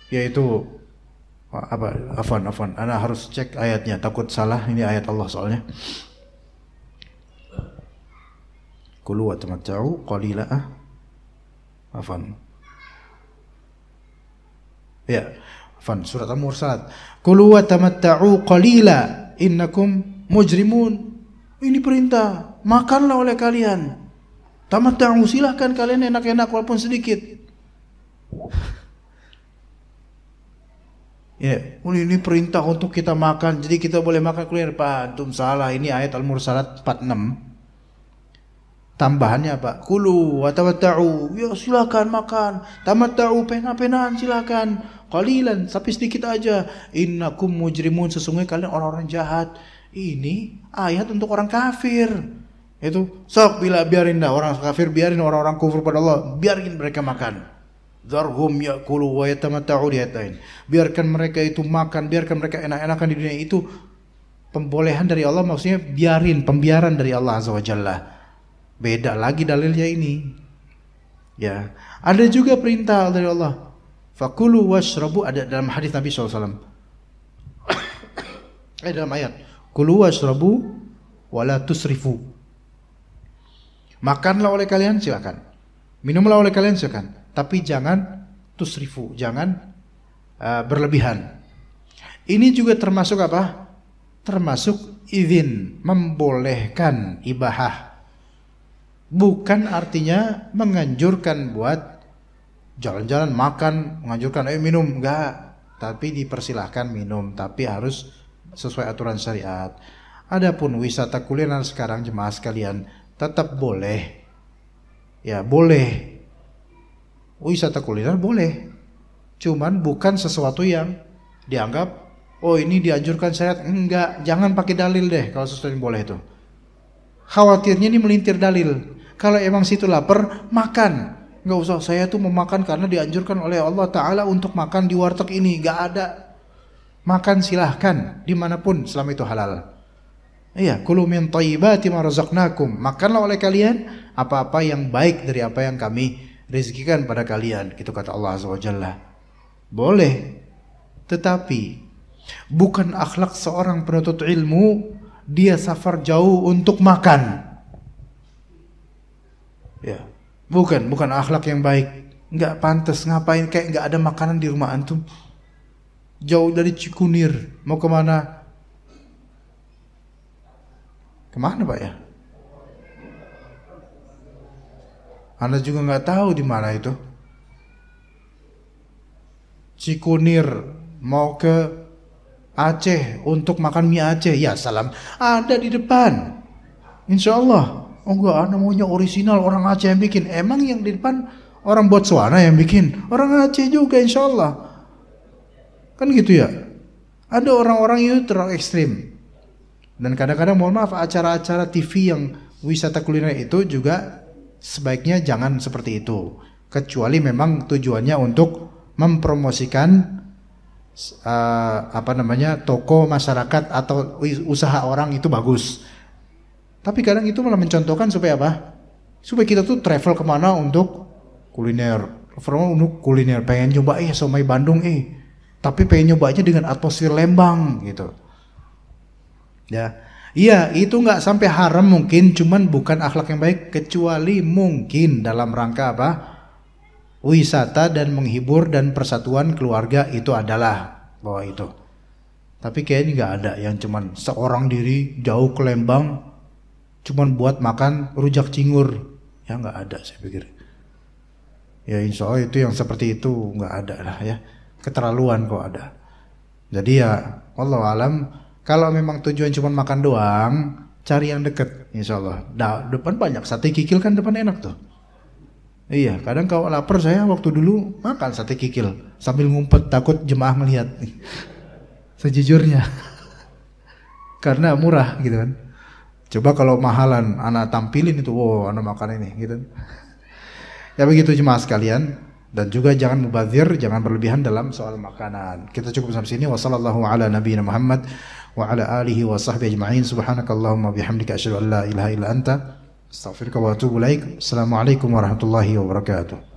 yaitu apa? Afwan, ana harus cek ayatnya, takut salah. Ini ayat Allah soalnya. Kulu wa tamatta'u qalila. Afwan. Ya, afwan, surat Al-Mursalat. Kulu wa tamatta'u qalila innakum mujrimun. Ini perintah, makanlah oleh kalian. Tamatta'u, silahkan kalian enak-enak walaupun sedikit. Ya, ini perintah untuk kita makan, jadi kita boleh makan kuliner. Pak, antum salah. Ini ayat Al-Mursalat 46. Tambahannya apa? Kulu wa tamatta'u. Ya, silakan makan. Tamatta'u, pena-penaan silakan. Qalilan, tapi sedikit aja. Innakum mujrimun, sesungguhnya kalian orang-orang jahat. Ini ayat untuk orang kafir. Itu sok biarin dah orang kafir, biarin orang-orang kufur pada Allah, biarin mereka makan. Zarhum ya'kulu wa yatamatta'u, diatain. Biarkan mereka itu makan, biarkan mereka enak-enakan di dunia. Itu pembolehan dari Allah, maksudnya pembiaran dari Allah Azza wa Jalla. Beda lagi dalilnya ini. Ya, ada juga perintah dari Allah. Fakulu washrabu, ada dalam hadis Nabi SAW. Dalam ayat kulu washrabu wala tusrifu. Makanlah oleh kalian, silakan. Minumlah oleh kalian, silakan. Tapi jangan tusrifu, jangan berlebihan. Ini juga termasuk apa? Termasuk izin, membolehkan, ibahah. Bukan artinya menganjurkan buat jalan-jalan, makan, menganjurkan minum, enggak. Tapi dipersilahkan minum, tapi harus sesuai aturan syariat. Adapun wisata kuliner sekarang jemaah sekalian tetap boleh. Ya, boleh. Wisata kuliner boleh. Cuman bukan sesuatu yang dianggap oh ini dianjurkan syariat. Enggak, jangan pakai dalil deh kalau sesuatu yang boleh itu. Khawatirnya ini melintir dalil. Kalau emang situ lapar, makan. Enggak usah saya tuh mau makan karena dianjurkan oleh Allah Ta'ala untuk makan di warteg ini. Enggak ada. Makan silahkan dimanapun selama itu halal. Iya, kulu min thayyibati ma razaqnakum. Makanlah oleh kalian apa-apa yang baik dari apa yang kami rezekikan pada kalian. Gitu kata Allah Azza wa Jalla. Boleh. Tetapi bukan akhlak seorang penuntut ilmu dia safar jauh untuk makan. Ya, bukan akhlak yang baik. Enggak pantas, ngapain kayak enggak ada makanan di rumah antum. Jauh dari Cikunir, mau kemana? Kemana Pak ya? Anda juga nggak tahu di mana itu. Cikunir, mau ke Aceh untuk makan mie Aceh. Ya salam, ada di depan. Insya Allah. Oh enggak, Anda maunya orisinal orang Aceh yang bikin. Emang yang di depan orang Botswana yang bikin? Orang Aceh juga insya Allah. Kan gitu ya. Ada orang-orang itu terlalu ekstrim. Dan kadang-kadang mohon maaf, acara-acara TV yang wisata kuliner itu juga sebaiknya jangan seperti itu. Kecuali memang tujuannya untuk mempromosikan toko masyarakat atau usaha orang, itu bagus. Tapi kadang itu malah mencontohkan supaya apa? Supaya kita tuh travel kemana untuk kuliner. Untuk kuliner, pengen coba somai Bandung tapi pengen nyoba aja dengan atmosfer Lembang gitu. Ya, iya itu nggak sampai haram mungkin, cuman bukan akhlak yang baik, kecuali mungkin dalam rangka apa? Wisata dan menghibur dan persatuan keluarga itu adalah bahwa itu. Tapi kayaknya nggak ada yang cuman seorang diri jauh ke Lembang, cuman buat makan rujak cingur, ya nggak ada saya pikir. Ya insya Allah itu yang seperti itu nggak ada lah ya. Keterlaluan kok ada. Jadi ya wallahu alam, kalau memang tujuan cuma makan doang, cari yang deket insyaallah. Depan banyak sate kikil kan, depan enak tuh. Iya, kadang kalau lapar saya waktu dulu makan sate kikil sambil ngumpet takut jemaah melihat. Sejujurnya. karena murah gitu kan. Coba kalau mahalan, anak tampilin itu, wow, anak makan ini gitu. Ya begitu jemaah sekalian, dan juga jangan mubazir, jangan berlebihan dalam soal makanan. Kita cukup sampai sini. Wassallallahu ala nabiyina Muhammad wa ala alihi wa sahbihi ajma'in. Subhanakallahumma bihamdika asyhadu an la ilaha illa anta astaghfiruka wa atubu ilaik. Assalamualaikum warahmatullahi wabarakatuh.